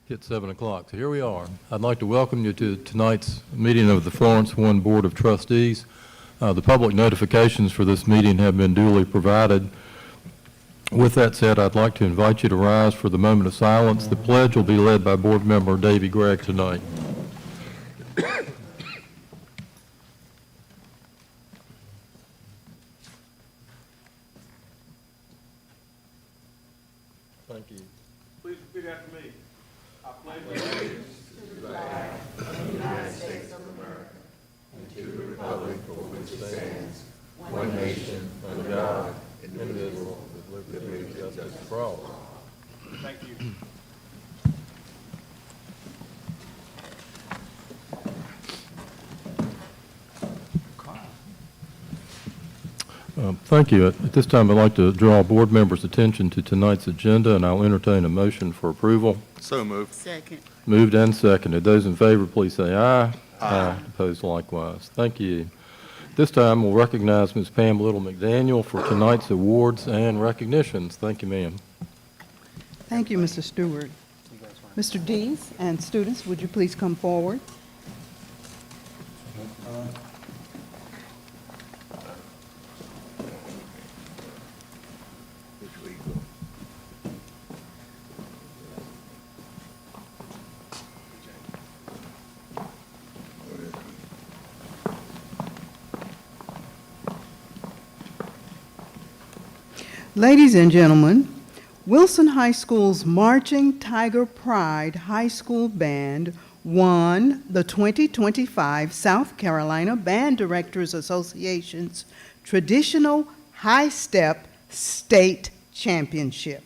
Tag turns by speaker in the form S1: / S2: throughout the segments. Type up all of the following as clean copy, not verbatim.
S1: Hit 7 o'clock. So here we are. I'd like to welcome you to tonight's meeting of the Florence 1 Board of Trustees. The public notifications for this meeting have been duly provided. With that said, I'd like to invite you to rise for the moment of silence. The pledge will be led by Board Member Davy Gregg tonight. Thank you.
S2: Please repeat after me. I pledge allegiance to the flag of the United States of America and to the republic for which it stands, one nation, under God, indivisible, with liberty and justice for all. Thank you.
S1: Thank you. At this time, I'd like to draw board members' attention to tonight's agenda, and I'll entertain a motion for approval.
S3: So moved.
S4: Second.
S1: Moved and seconded. Those in favor, please say aye. Aye. Opposed likewise. Thank you. This time, we'll recognize Ms. Pam Little McDaniel for tonight's awards and recognitions. Thank you, ma'am.
S5: Thank you, Mr. Stewart. Mr. Dees and students, would you please come forward? Ladies and gentlemen, Wilson High School's Marching Tiger Pride High School Band won the 2025 South Carolina Band Directors Association's Traditional High Step State Championship.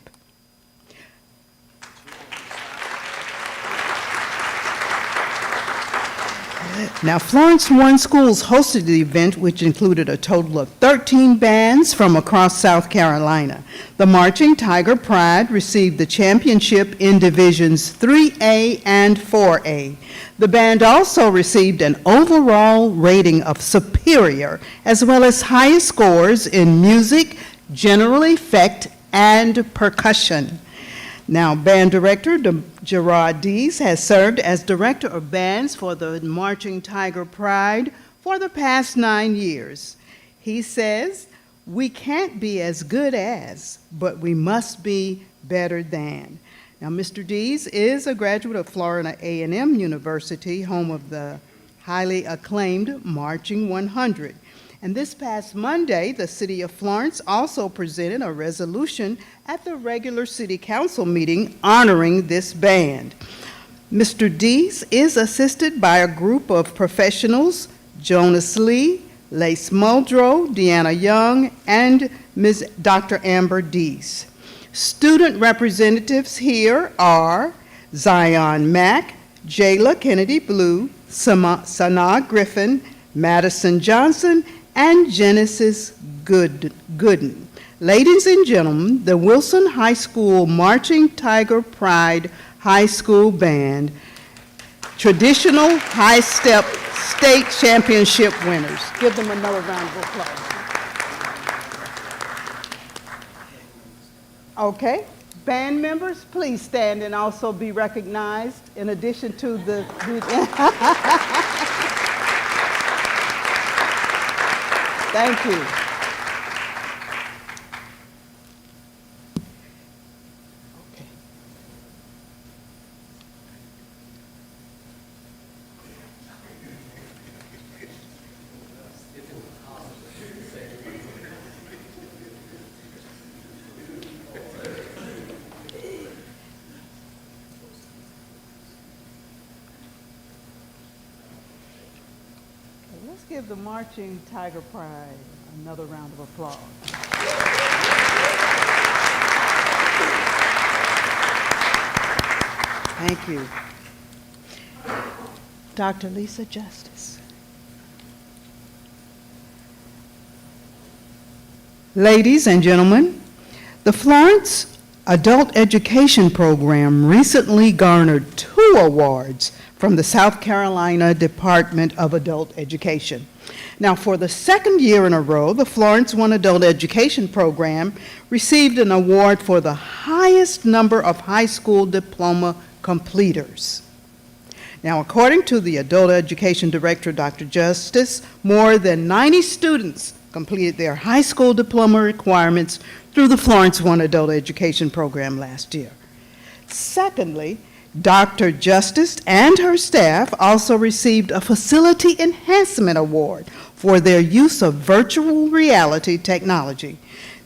S5: Now, Florence 1 Schools hosted the event, which included a total of 13 bands from across South Carolina. The Marching Tiger Pride received the championship in Divisions 3A and 4A. The band also received an overall rating of superior, as well as highest scores in music, general effect, and percussion. Now, band director Gerard Dees has served as director of bands for the Marching Tiger Pride for the past 9 years. He says, "We can't be as good as, but we must be better than." Now, Mr. Dees is a graduate of Florida A&M University, home of the highly acclaimed Marching 100. And this past Monday, the City of Florence also presented a resolution at the regular City Council meeting honoring this band. Mr. Dees is assisted by a group of professionals: Jonas Lee, Lace Muldrow, Deanna Young, and Ms. Dr. Amber Dees. Student representatives here are Zion Mack, Jayla Kennedy Blue, Sanaa Griffin, Madison Johnson, and Genesis Gooden. Ladies and gentlemen, the Wilson High School Marching Tiger Pride High School Band, Traditional High Step State Championship winners. Give them another round of applause. Okay, band members, please stand and also be recognized in addition to the Thank you. Okay. Let's give the Marching Tiger Pride another round of applause. Thank you. Dr. Lisa Justice. Ladies and gentlemen, the Florence Adult Education Program recently garnered 2 awards from the South Carolina Department of Adult Education. Now, for the second year in a row, the Florence 1 Adult Education Program received an award for the highest number of high school diploma completers. Now, according to the Adult Education Director, Dr. Justice, more than 90 students completed their high school diploma requirements through the Florence One Adult Education Program last year. Secondly, Dr. Justice and her staff also received a Facility Enhancement Award for their use of virtual reality technology.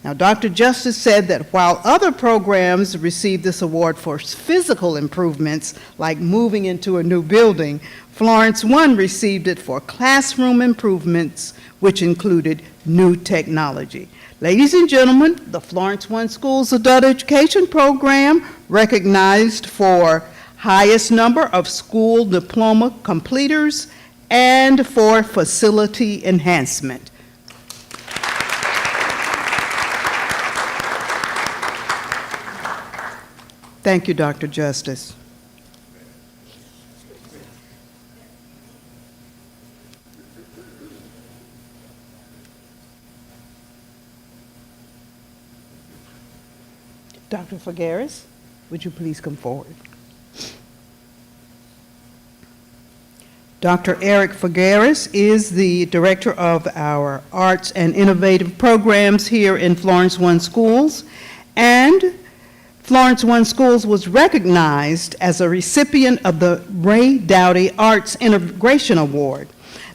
S5: Now, Dr. Justice said that while other programs received this award for physical improvements, like moving into a new building, Florence One received it for classroom improvements, which included new technology. Ladies and gentlemen, the Florence One Schools Adult Education Program recognized for highest number of school diploma completers and for facility enhancement. Thank you, Dr. Justice. Dr. Figueres, would you please come forward? Dr. Eric Figueres is the director of our Arts and Innovative Programs here in Florence One Schools, and Florence One Schools was recognized as a recipient of the Ray Dowdy Arts Integration Award.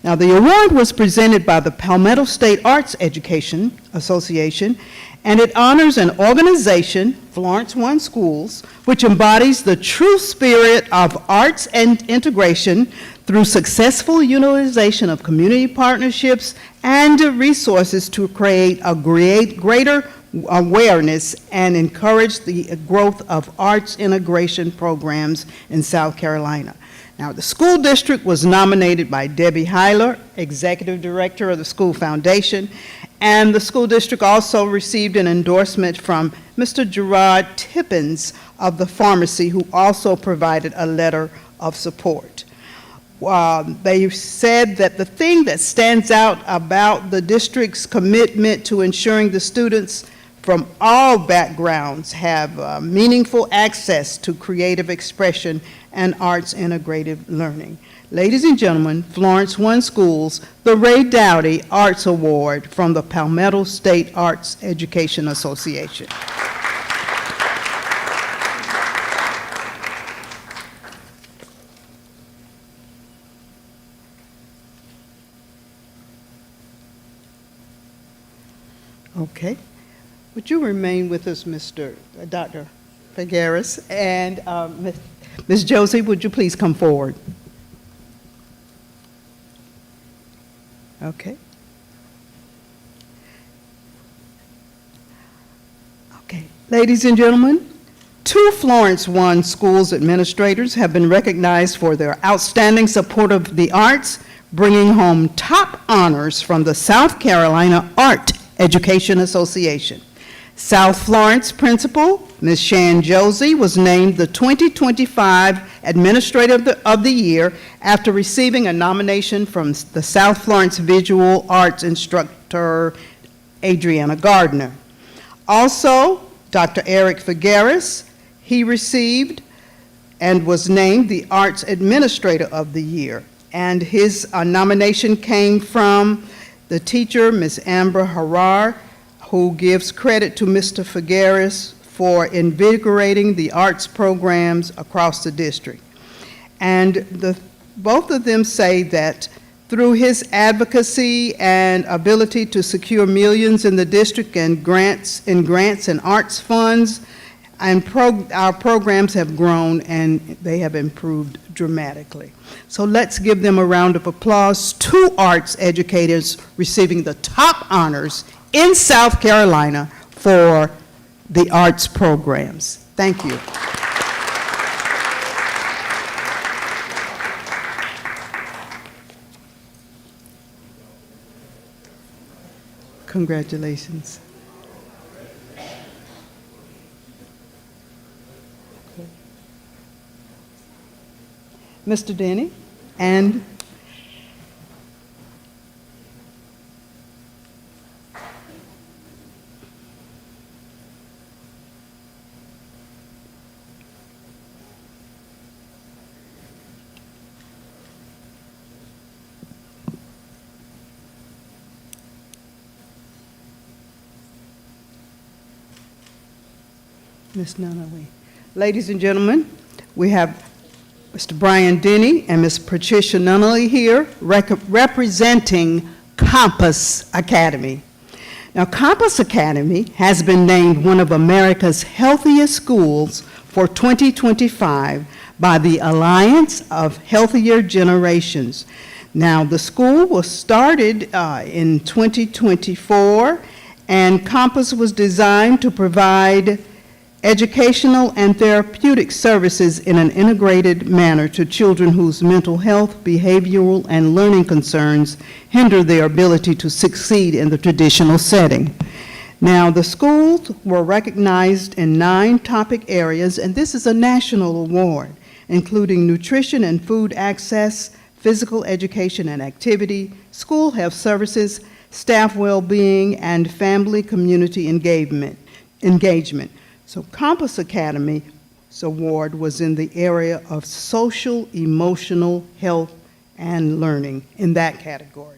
S5: Now, the award was presented by the Palmetto State Arts Education Association, and it honors an organization, Florence One Schools, which embodies the true spirit of arts and integration through successful utilization of community partnerships and resources to create a greater awareness and encourage the growth of arts integration programs in South Carolina. Now, the school district was nominated by Debbie Heiler, Executive Director of the School Foundation, and the school district also received an endorsement from Mr. Gerard Tippins of the pharmacy, who also provided a letter of support. They said that the thing that stands out about the district's commitment to ensuring the students from all backgrounds have meaningful access to creative expression and arts integrative learning. Ladies and gentlemen, Florence One Schools, the Ray Dowdy Arts Award from the Palmetto State Arts Education Association. Okay. Would you remain with us, Dr. Figueres? And Ms. Josie, would you please come forward? Okay. Okay. Ladies and gentlemen, 2 Florence One Schools administrators have been recognized for their outstanding support of the arts, bringing home top honors from the South Carolina Art Education Association. South Florence Principal, Ms. Shan Josie, was named the 2025 Administrator of the Year after receiving a nomination from the South Florence Visual Arts instructor, Adriana Gardner. Also, Dr. Eric Figueres, he received and was named the Arts Administrator of the Year, and his nomination came from the teacher, Ms. Amber Harar, who gives credit to Mr. Figueres for invigorating the arts programs across the district. And both of them say that through his advocacy and ability to secure millions in the district and grants and arts funds, and our programs have grown and they have improved dramatically. So let's give them a round of applause. 2 arts educators receiving the top honors in South Carolina for the arts programs. Thank you. Congratulations. Mr. Denny and Ms. Nunley. Ladies and gentlemen, we have Mr. Brian Denny and Ms. Patricia Nunley here representing Compass Academy. Now, Compass Academy has been named one of America's healthiest schools for 2025 by the Alliance of Healthier Generations. Now, the school was started in 2024, and Compass was designed to provide educational and therapeutic services in an integrated manner to children whose mental health, behavioral, and learning concerns hinder their ability to succeed in the traditional setting. Now, the schools were recognized in 9 topic areas, and this is a national award, including nutrition and food access, physical education and activity, school health services, staff well-being, and family community engagement. So Compass Academy's award was in the area of social, emotional health, and learning in that category.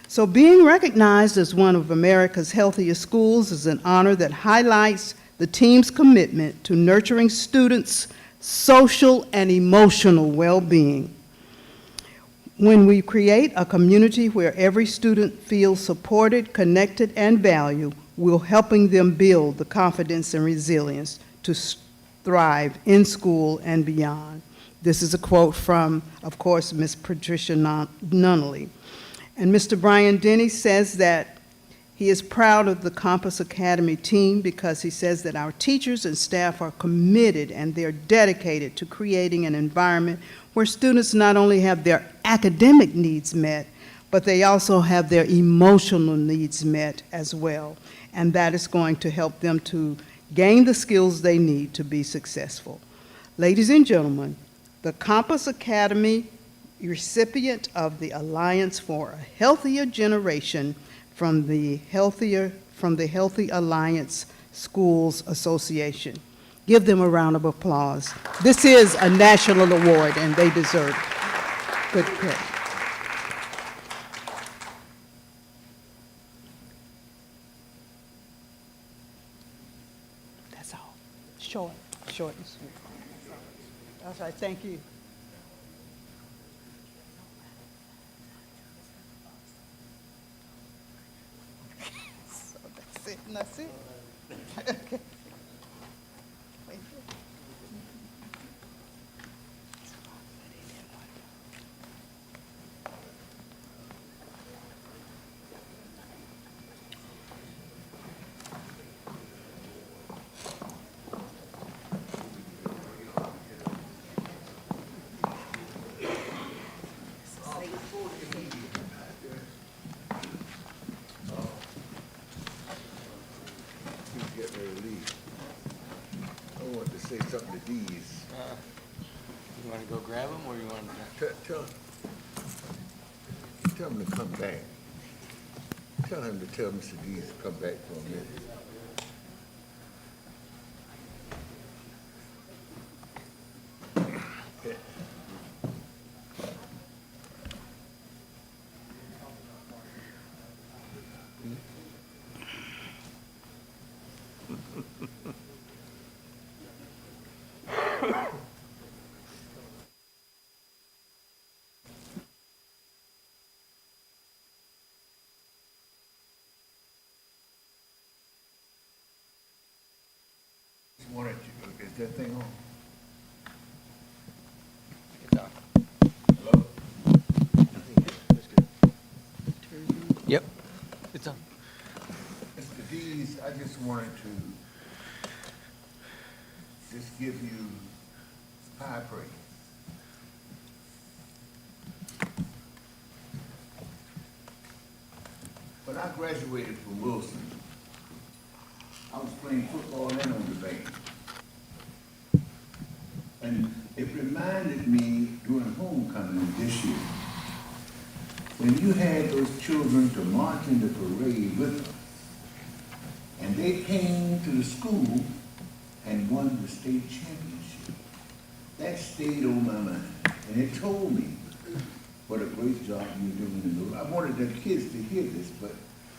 S5: So being recognized as one of America's healthiest schools is an honor that highlights the team's commitment to nurturing students' social and emotional well-being. When we create a community where every student feels supported, connected, and valued, we're helping them build the confidence and resilience to thrive in school and beyond. This is a quote from, of course, Ms. Patricia Nunley. And Mr. Brian Denny says that he is proud of the Compass Academy team because he says that our teachers and staff are committed and they're dedicated to creating an environment where students not only have their academic needs met, but they also have their emotional needs met as well. And that is going to help them to gain the skills they need to be successful. Ladies and gentlemen, the Compass Academy recipient of the Alliance for a Healthier Generation from the Healthy Alliance Schools Association. Give them a round of applause. This is a national award, and they deserve it. Good pick. That's all. Short and sweet. That's right. Thank you. So that's it. And that's it. Okay.
S2: Get ready to leave. I want to say something to these.
S3: You want to go grab them, or you want to?
S2: Tell them to come back. Tell him to tell Mr. Dees to come back for a minute. Is that thing on?
S3: It's on.
S2: Hello?
S3: That's good. Yep. It's on.
S2: Mr. Dees, I just wanted to just give you high praise. When I graduated from Wilson, I was playing football and on the band. And it reminded me during homecoming this year, when you had those children to march in the parade with us, and they came to the school and won the state championship. That stayed on my mind, and it told me what a great job you're doing in the, I wanted the kids to hear this, but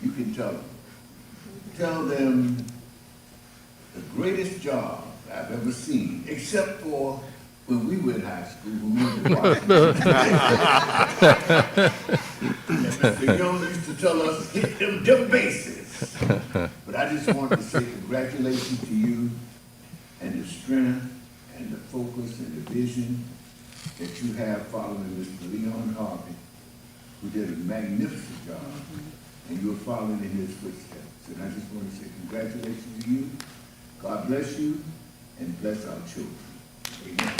S2: you can tell them. Tell them the greatest job I've ever seen, except for when we were in high school, when we were in Washington. And Mr. Young used to tell us, hit them bases. But I just wanted to say congratulations to you and the strength and the focus and the vision that you have following Mr. Leon Harvey, who did a magnificent job, and you're following in his footsteps. And I just want to say congratulations to you. God bless you and bless our children. Amen.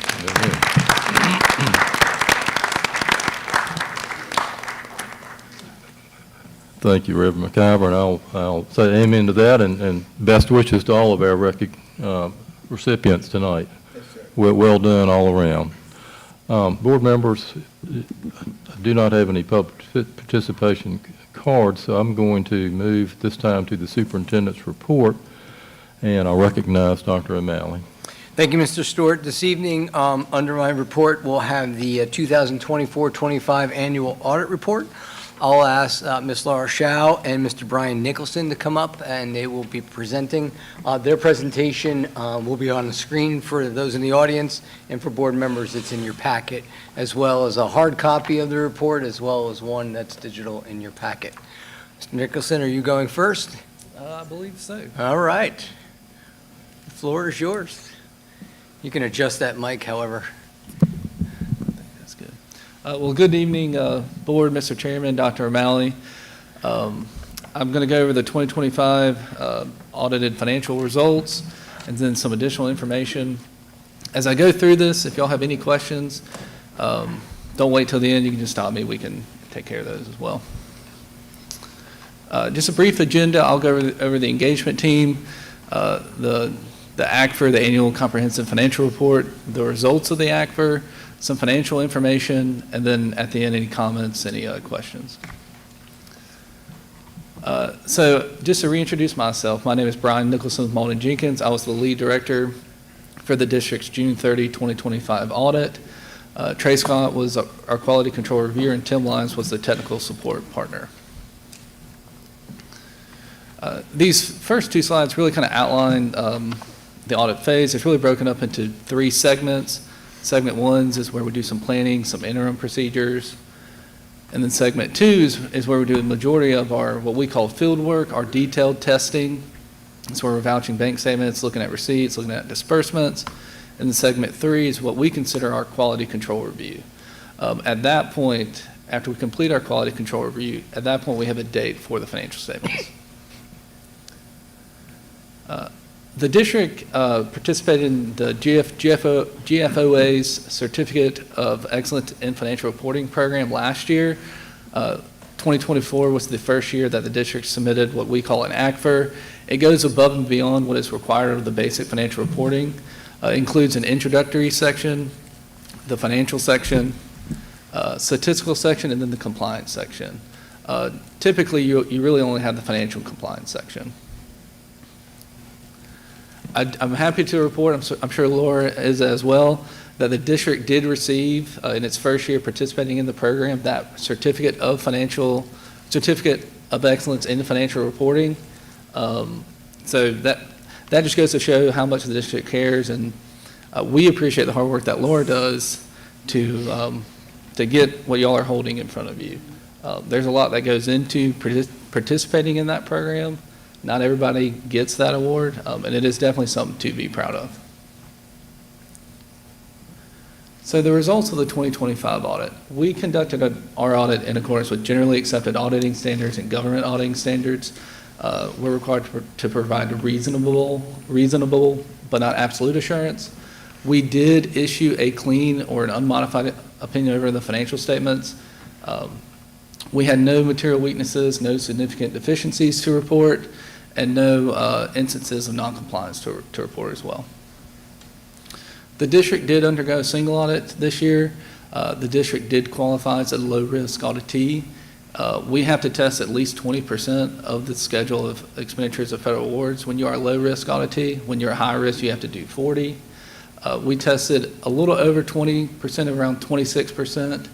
S1: Thank you, Reverend McIver, and I'll say amen to that, and best wishes to all of our recipients tonight.
S2: Yes, sir.
S1: Well done all around. Board members, I do not have any public participation cards, so I'm going to move this time to the superintendent's report, and I'll recognize Dr. O'Malley.
S3: Thank you, Mr. Stewart. This evening, under my report, we'll have the 2024-25 annual audit report. I'll ask Ms. Laura Shao and Mr. Brian Nicholson to come up, and they will be presenting. Their presentation will be on the screen for those in the audience, and for board members, it's in your packet, as well as a hard copy of the report, as well as one that's digital in your packet. Mr. Nicholson, are you going first?
S4: I believe so.
S3: All right. The floor is yours. You can adjust that mic, however.
S4: That's good. Well, good evening, Board, Mr. Chairman, Dr. O'Malley. I'm going to go over the 2025 audited financial results and then some additional information. As I go through this, if y'all have any questions, don't wait till the end. You can just stop me. We can take care of those as well. Just a brief agenda. I'll go over the engagement team, the ACFR, the Annual Comprehensive Financial Report, the results of the ACFR, some financial information, and then at the end, any comments, any questions. So just to reintroduce myself, my name is Brian Nicholson with Malden Jenkins. I was the lead director for the district's June 30, 2025 audit. Trey Scott was our quality control reviewer, and Tim Lyons was the technical support partner. These first two slides really kind of outline the audit phase. It's really broken up into three segments. Segment 1 is where we do some planning, some interim procedures. And then segment 2 is where we do the majority of our, what we call field work, our detailed testing. It's where we're vouching bank statements, looking at receipts, looking at disbursements. And then segment 3 is what we consider our quality control review. At that point, after we complete our quality control review, at that point we have a date for the financial statements. The district participated in the GFOA's Certificate of Excellence in Financial Reporting program last year. 2024 was the first year that the district submitted what we call an ACFR. It goes above and beyond what is required of the basic financial reporting. Includes an introductory section, the financial section, statistical section, and then the compliance section. Typically, you really only have the financial compliance section. I'm happy to report, I'm sure Laura is as well, that the district did receive, in its first year participating in the program, that Certificate of Excellence in Financial Reporting. So that just goes to show how much the district cares, and we appreciate the hard work that Laura does to get what y'all are holding in front of you. There's a lot that goes into participating in that program. Not everybody gets that award, and it is definitely something to be proud of. So the results of the 2025 audit. We conducted our audit in accordance with generally accepted auditing standards and government auditing standards. We're required to provide a reasonable but not absolute assurance. We did issue a clean or an unmodified opinion over the financial statements. We had no material weaknesses, no significant deficiencies to report, and no instances of noncompliance to report as well. The district did undergo a single audit this year. The district did qualify as a low-risk auditee. We have to test at least 20% of the schedule of expenditures of federal awards when you are a low-risk auditee. When you're high risk, you have to do 40. We tested a little over 20%, around 26%,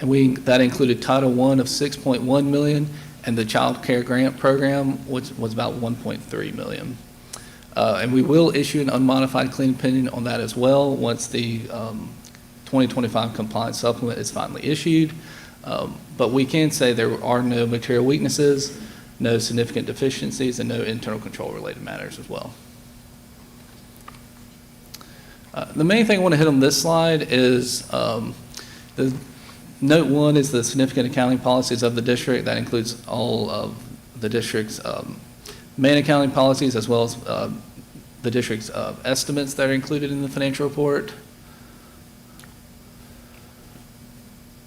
S4: and that included Title I of $6.1 million, and the Child Care Grant Program, which was about $1.3 million. And we will issue an unmodified clean opinion on that as well once the 2025 compliance supplement is finally issued. But we can say there are no material weaknesses, no significant deficiencies, and no internal control related matters as well. The main thing I want to hit on this slide is the note 1 is the significant accounting policies of the district. That includes all of the district's main accounting policies as well as the district's estimates that are included in the financial report.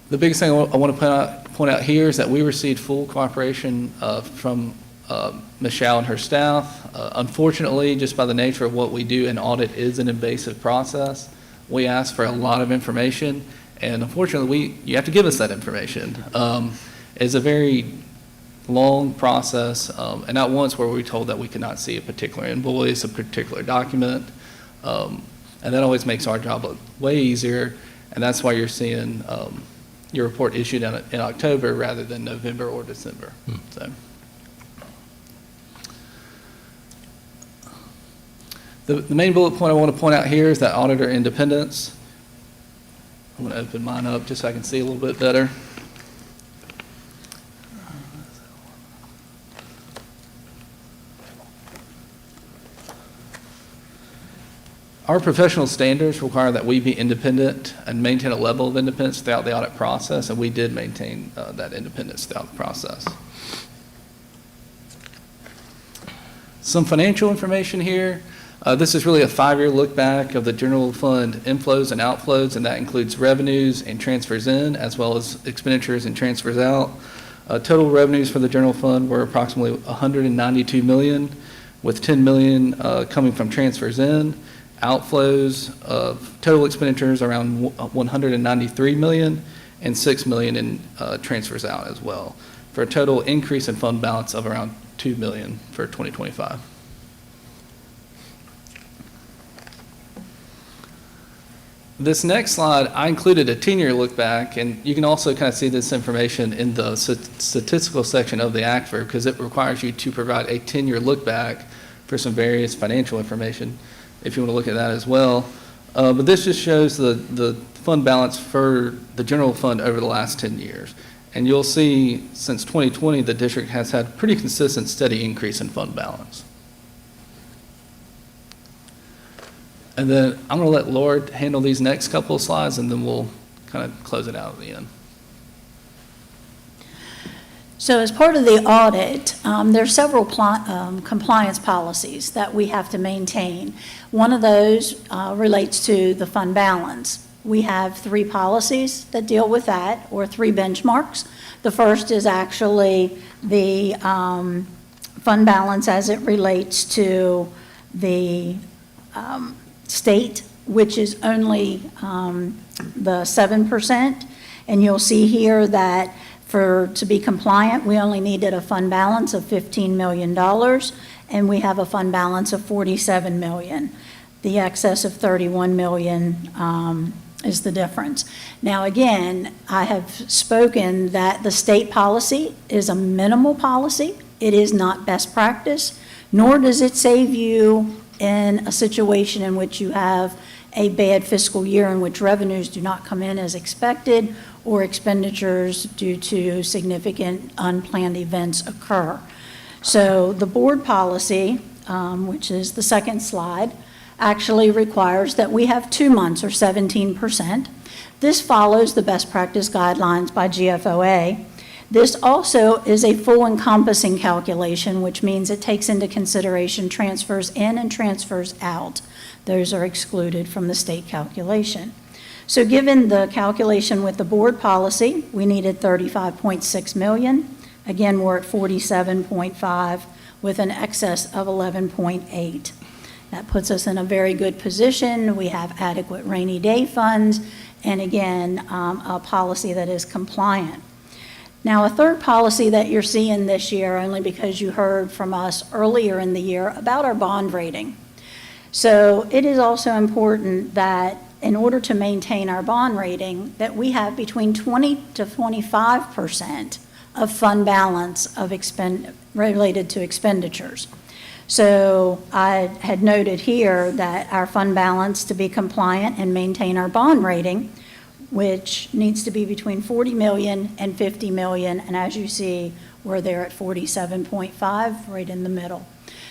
S4: The biggest thing I want to point out here is that we received full cooperation from Ms. Shao and her staff. Unfortunately, just by the nature of what we do, an audit is an invasive process. We ask for a lot of information, and unfortunately, you have to give us that information. It's a very long process, and not once were we told that we could not see a particular invoice, a particular document, and that always makes our job way easier, and that's why you're seeing your report issued in October rather than November or December. So. The main bullet point I want to point out here is that auditor independence. I'm going to open mine up just so I can see a little bit better. Our professional standards require that we be independent and maintain a level of independence throughout the audit process, and we did maintain that independence throughout the process. Some financial information here. This is really a 5-year look back of the general fund inflows and outflows, and that includes revenues and transfers in, as well as expenditures and transfers out. Total revenues for the general fund were approximately $192 million, with $10 million coming from transfers in. Outflows of total expenditures around $193 million, and $6 million in transfers out as well, for a total increase in fund balance of around $2 million for 2025. This next slide, I included a 10-year look back, and you can also kind of see this information in the statistical section of the ACFR, because it requires you to provide a 10-year look back for some various financial information, if you want to look at that as well. But this just shows the fund balance for the general fund over the last 10 years. And you'll see since 2020, the district has had pretty consistent, steady increase in fund balance. And then I'm going to let Laura handle these next couple of slides, and then we'll kind of close it out at the end.
S6: So as part of the audit, there are several compliance policies that we have to maintain. One of those relates to the fund balance. We have 3 policies that deal with that, or 3 benchmarks. The first is actually the fund balance as it relates to the state, which is only the 7%. And you'll see here that to be compliant, we only needed a fund balance of $15 million, and we have a fund balance of $47 million. The excess of $31 million is the difference. Now, again, I have spoken that the state policy is a minimal policy. It is not best practice, nor does it save you in a situation in which you have a bad fiscal year in which revenues do not come in as expected, or expenditures due to significant unplanned events occur. So the board policy, which is the second slide, actually requires that we have 2 months or 17%. This follows the best practice guidelines by GFOA. This also is a full encompassing calculation, which means it takes into consideration transfers in and transfers out. Those are excluded from the state calculation. So given the calculation with the board policy, we needed $35.6 million. Again, we're at 47.5 with an excess of 11.8. That puts us in a very good position. We have adequate rainy day funds, and again, a policy that is compliant. Now, a third policy that you're seeing this year, only because you heard from us earlier in the year about our bond rating. So it is also important that in order to maintain our bond rating, that we have between 20 to 25% of fund balance of related to expenditures. So I had noted here that our fund balance to be compliant and maintain our bond rating, which needs to be between 40 million and 50 million, and as you see, we're there at 47.5, right in the middle.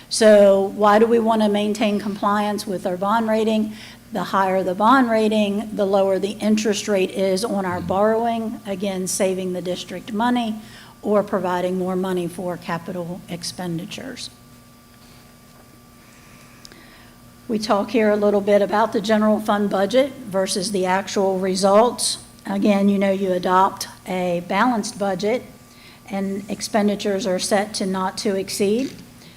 S6: So why do we want to maintain compliance with our bond rating? The higher the bond rating, the lower the interest rate is on our borrowing, again, saving the district money or providing more money for capital expenditures. We talk here a little bit about the general fund budget versus the actual results. Again, you know, you adopt a balanced budget and expenditures are set to not to exceed.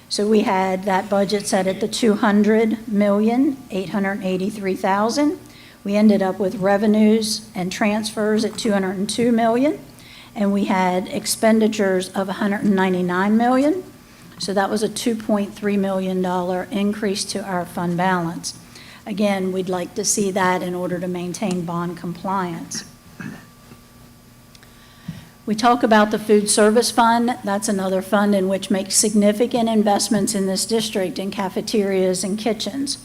S6: So we had that budget set at the $200,883,000. We ended up with revenues and transfers at $202 million, and we had expenditures of $199 million. So that was a $2.3 million increase to our fund balance. Again, we'd like to see that in order to maintain bond compliance. We talk about the food service fund. That's another fund in which makes significant investments in this district in cafeterias and kitchens.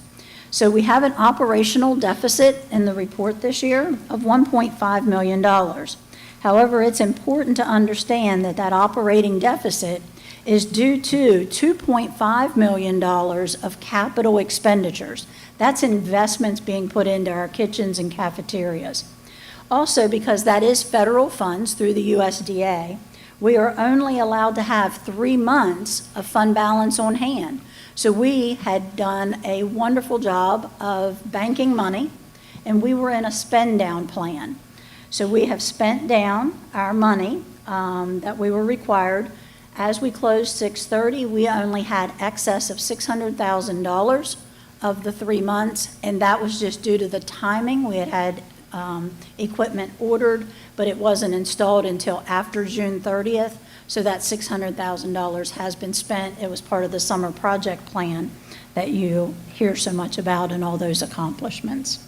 S6: So we have an operational deficit in the report this year of $1.5 million. However, it's important to understand that that operating deficit is due to $2.5 million of capital expenditures. That's investments being put into our kitchens and cafeterias. Also, because that is federal funds through the USDA, we are only allowed to have 3 months of fund balance on hand. So we had done a wonderful job of banking money, and we were in a spend down plan. So we have spent down our money that we were required. As we closed 6/30, we only had excess of $600,000 of the 3 months, and that was just due to the timing. We had equipment ordered, but it wasn't installed until after June 30th, so that $600,000 has been spent. It was part of the summer project plan that you hear so much about and all those accomplishments.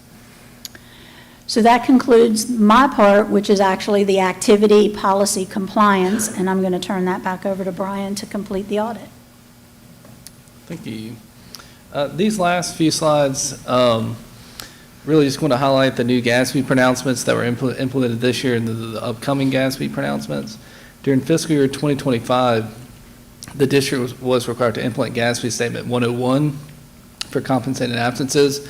S6: So that concludes my part, which is actually the activity policy compliance, and I'm going to turn that back over to Brian to complete the audit.
S4: Thank you. These last few slides really just want to highlight the new GASB pronouncements that were implemented this year and the upcoming GASB pronouncements. During fiscal year 2025, the district was required to implement GASB Statement 101 for compensated absences,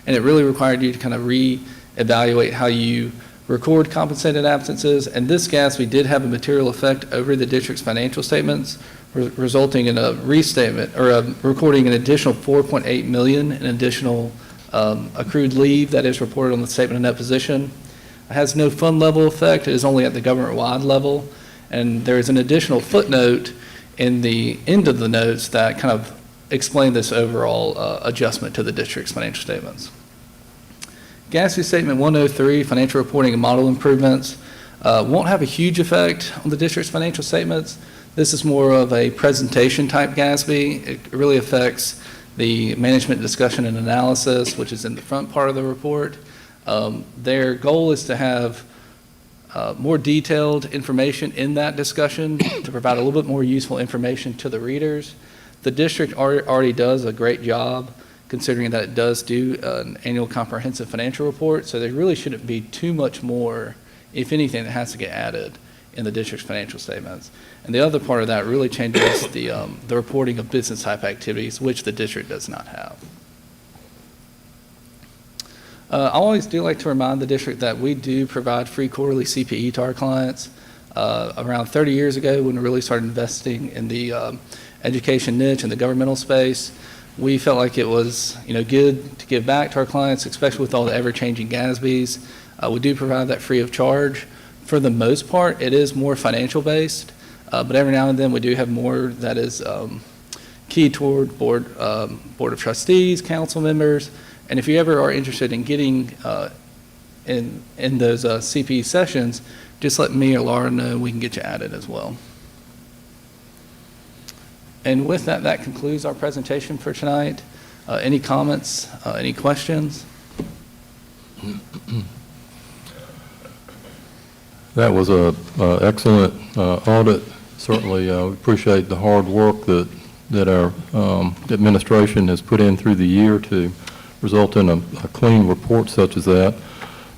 S4: and it really required you to kind of reevaluate how you record compensated absences, and this GASB did have a material effect over the district's financial statements, resulting in a restatement or recording an additional $4.8 million in additional accrued leave that is reported on the statement of net position. It has no fund level effect. It is only at the government-wide level, and there is an additional footnote in the end of the notes that kind of explain this overall adjustment to the district's financial statements. GASB Statement 103, Financial Reporting and Model Improvements, won't have a huge effect on the district's financial statements. This is more of a presentation type GASB. It really affects the management discussion and analysis, which is in the front part of the report. Their goal is to have more detailed information in that discussion to provide a little bit more useful information to the readers. The district already does a great job considering that it does do an annual comprehensive financial report, so there really shouldn't be too much more, if anything, that has to get added in the district's financial statements. And the other part of that really changes the reporting of business type activities, which the district does not have. I always do like to remind the district that we do provide free quarterly CPE to our clients. Around 30 years ago, when we really started investing in the education niche and the governmental space, we felt like it was, good to give back to our clients, especially with all the ever-changing GASBs. We do provide that free of charge. For the most part, it is more financial based, but every now and then we do have more that is key toward board of trustees, council members, and if you ever are interested in getting in those CPE sessions, just let me or Laura know. We can get you added as well. And with that, that concludes our presentation for tonight. Any comments, any questions?
S1: That was a excellent audit. Certainly, we appreciate the hard work that that our administration has put in through the year to result in a clean report such as that.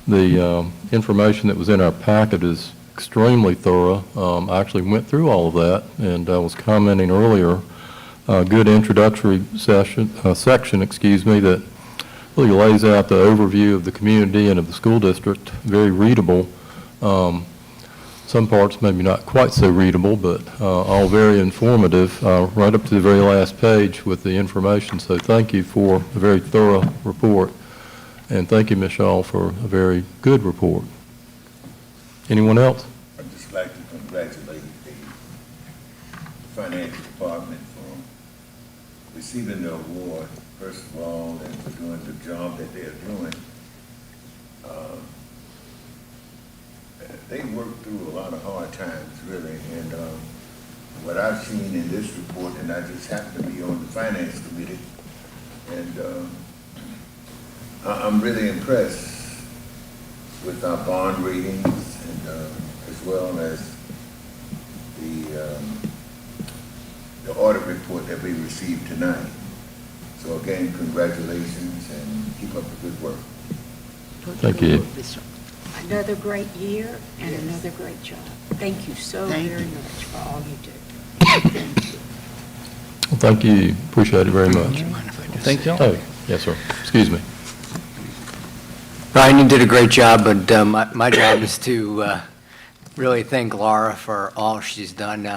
S1: The information that was in our packet is extremely thorough. I actually went through all of that, and I was commenting earlier, a good introductory section, that really lays out the overview of the community and of the school district, very readable. Some parts maybe not quite so readable, but all very informative, right up to the very last page with the information. So thank you for a very thorough report, and thank you, Ms. Shaw, for a very good report. Anyone else?
S2: I'd just like to congratulate the finance department for receiving the award, first of all, and for doing the job that they're doing. They worked through a lot of hard times, really, and what I've seen in this report, and I just happen to be on the finance committee, and I'm really impressed with our bond ratings, and as well as the audit report that we received tonight. So again, congratulations, and keep up the good work.
S1: Thank you.
S7: Another great year and another great job. Thank you so
S5: Thank
S7: very
S5: you.
S7: much for all you do.
S5: Thank you.
S1: Well, thank you. Appreciate it very much.
S4: Thank you.
S1: Oh, yes, sir. Excuse me.
S3: Brian, you did a great job, but my job is to really thank Laura for all she's done.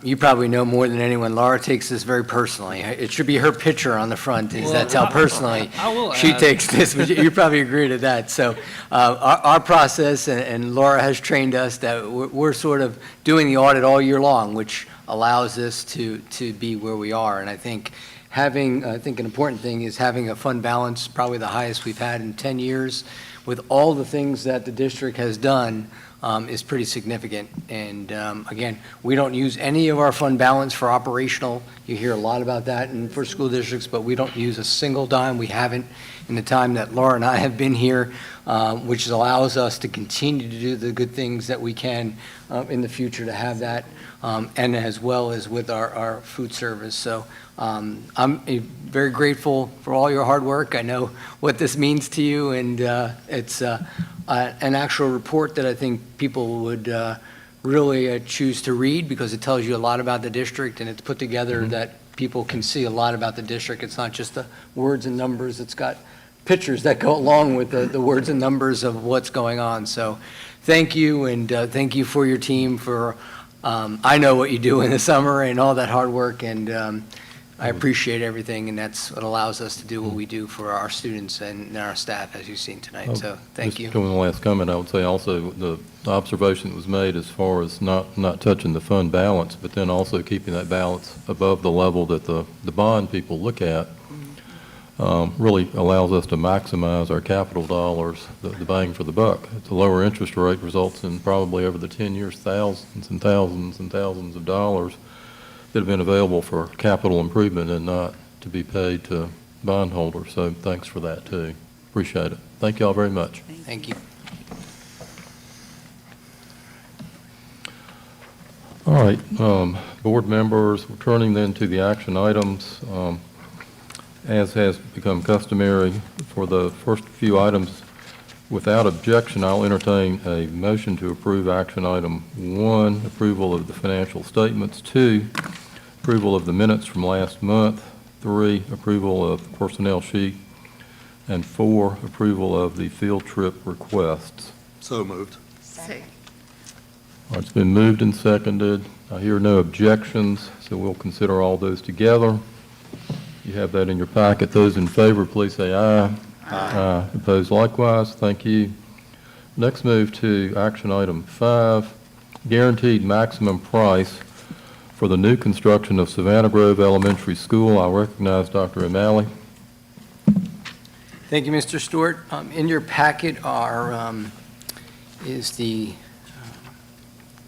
S3: You probably know more than anyone, Laura takes this very personally. It should be her picture on the front, that's how personally
S4: I will
S3: she
S4: add-
S3: takes this, but you probably agree to that. So our process, and Laura has trained us that we're sort of doing the audit all year long, which allows us to be where we are. And I think an important thing is having a fund balance, probably the highest we've had in 10 years, with all the things that the district has done, is pretty significant. And again, we don't use any of our fund balance for operational. You hear a lot about that for school districts, but we don't use a single dime. We haven't in the time that Laura and I have been here, which allows us to continue to do the good things that we can in the future to have that, and as well as with our food service. So I'm very grateful for all your hard work. I know what this means to you, and it's an actual report that I think people would really choose to read, because it tells you a lot about the district, and it's put together that people can see a lot about the district. It's not just the words and numbers. It's got pictures that go along with the words and numbers of what's going on. So thank you, and thank you for your team for, I know what you do in the summer and all that hard work, and I appreciate everything, and that's what allows us to do what we do for our students and our staff, as you've seen tonight. So thank you.
S1: Just going to the last comment, I would say also the observation that was made as far as not touching the fund balance, but then also keeping that balance above the level that the bond people look at, really allows us to maximize our capital dollars, the bang for the buck. The lower interest rate results in probably over the 10 years, thousands and thousands and thousands of dollars that have been available for capital improvement and not to be paid to bondholders. So thanks for that too. Appreciate it. Thank you all very much.
S3: Thank you.
S1: All right, board members, returning then to the action items. As has become customary for the first few items, without objection, I'll entertain a motion to approve action item 1, approval of the financial statements, 2, approval of the minutes from last month, 3, approval of the personnel sheet, and 4, approval of the field trip requests.
S8: So moved.
S7: Second.
S1: All right, it's been moved and seconded. I hear no objections, so we'll consider all those together. You have that in your packet. Those in favor, please say aye. Aye. Opposed likewise. Thank you. Next, move to action item 5, guaranteed maximum price for the new construction of Savannah Grove Elementary School. I recognize Dr. O'Malley.
S3: Thank you, Mr. Stewart. In your packet is the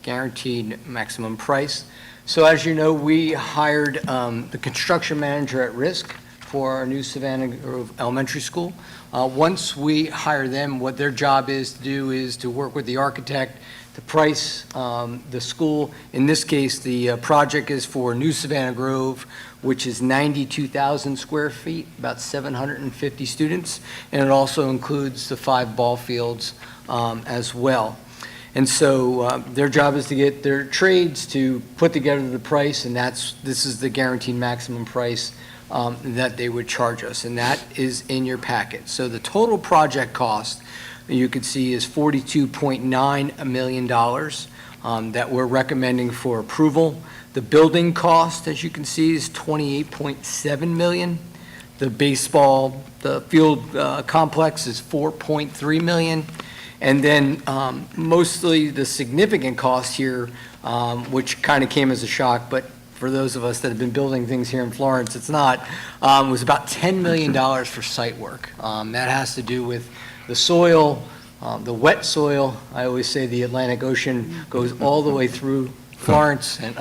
S3: guaranteed maximum price. So as you know, we hired the construction manager at risk for our new Savannah Grove Elementary School. Once we hire them, what their job is to do is to work with the architect to The price, the school, in this case, the project is for New Savannah Grove, which is 92,000 square feet, about 750 students, and it also includes the 5 ball fields as well. And so their job is to get their trades to put together the price, and this is the guaranteed maximum price that they would charge us, and that is in your packet. So the total project cost, you can see, is $42.9 million that we're recommending for approval. The building cost, as you can see, is $28.7 million. The field complex is $4.3 million. And then mostly the significant cost here, which kind of came as a shock, but for those of us that have been building things here in Florence, it's not, was about $10 million for site work. That has to do with the soil, the wet soil. I always say the Atlantic Ocean goes all the way through Florence and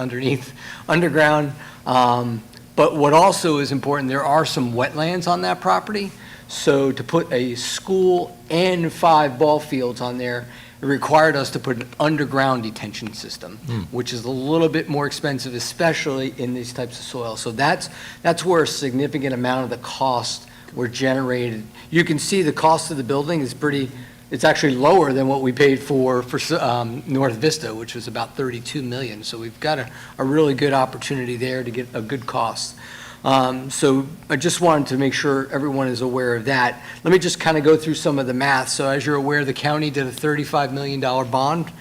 S3: underground. But what also is important, there are some wetlands on that property. So to put a school and 5 ball fields on there, it required us to put an underground detention system, which is a little bit more expensive, especially in these types of soil. So that's where a significant amount of the costs were generated. You can see the cost of the building is it's actually lower than what we paid for North Vista, which was about $32 million. So we've got a really good opportunity there to get a good cost. So I just wanted to make sure everyone is aware of that. Let me just kind of go through some of the math. So as you're aware, the county did a $35 million bond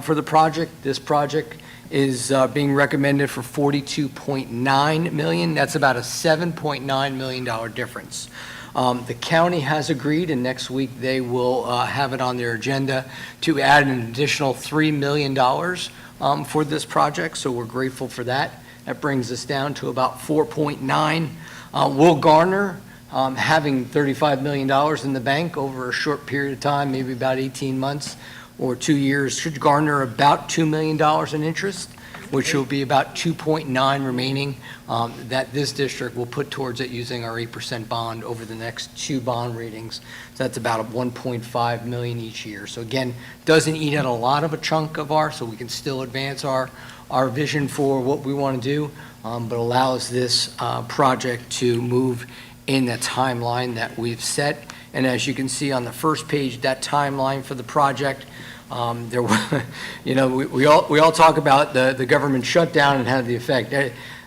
S3: for the project. This project is being recommended for $42.9 million. That's about a $7.9 million difference. The county has agreed, and next week they will have it on their agenda to add an additional $3 million for this project, so we're grateful for that. That brings us down to about 4.9. We'll garner, having $35 million in the bank over a short period of time, maybe about 18 months or 2 years, should garner about $2 million in interest, which will be about 2.9 remaining that this district will put towards it using our 8% bond over the next 2 bond ratings. So that's about $1.5 million each year. So again, doesn't eat at a lot of a chunk of so we can still advance our vision for what we want to do, but allows this project to move in the timeline that we've set. And as you can see on the first page, that timeline for the project, there were, we all talk about the government shutdown and had the effect.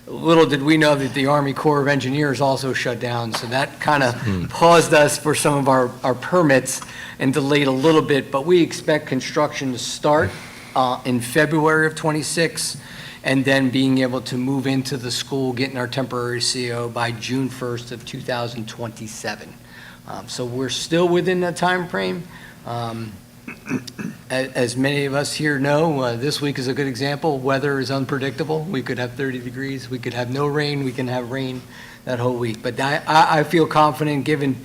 S3: Little did we know that the Army Corps of Engineers also shut down, so that kind of paused us for some of our permits and delayed a little bit, but we expect construction to start in February of '26, and then being able to move into the school, getting our temporary CO by June 1st of 2027. So we're still within that time frame. As many of us here know, this week is a good example. Weather is unpredictable. We could have 30 degrees. We could have no rain. We can have rain that whole week. But I feel confident, given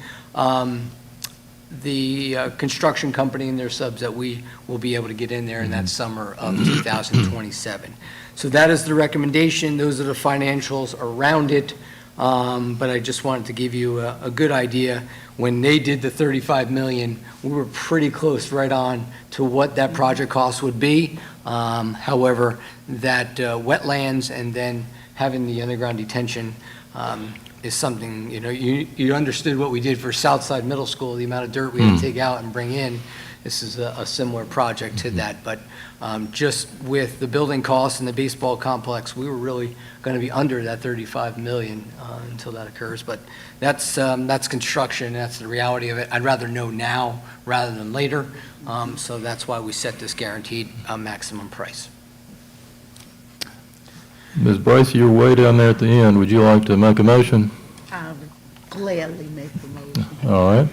S3: the construction company and their subs, that we will be able to get in there in that summer of 2027. So that is the recommendation. Those are the financials around it. But I just wanted to give you a good idea. When they did the $35 million, we were pretty close, right on to what that project cost would be. However, that wetlands and then having the underground detention is something, you understood what we did for Southside Middle School, the amount of dirt we had to take out and bring in. This is a similar project to that, but just with the building costs and the baseball complex, we were really going to be under that $35 million until that occurs. But that's construction. That's the reality of it. I'd rather know now rather than later, so that's why we set this guaranteed maximum price.
S1: Ms. Bracy, you're way down there at the end. Would you like to make a motion?
S8: I would gladly make the motion.
S1: All right.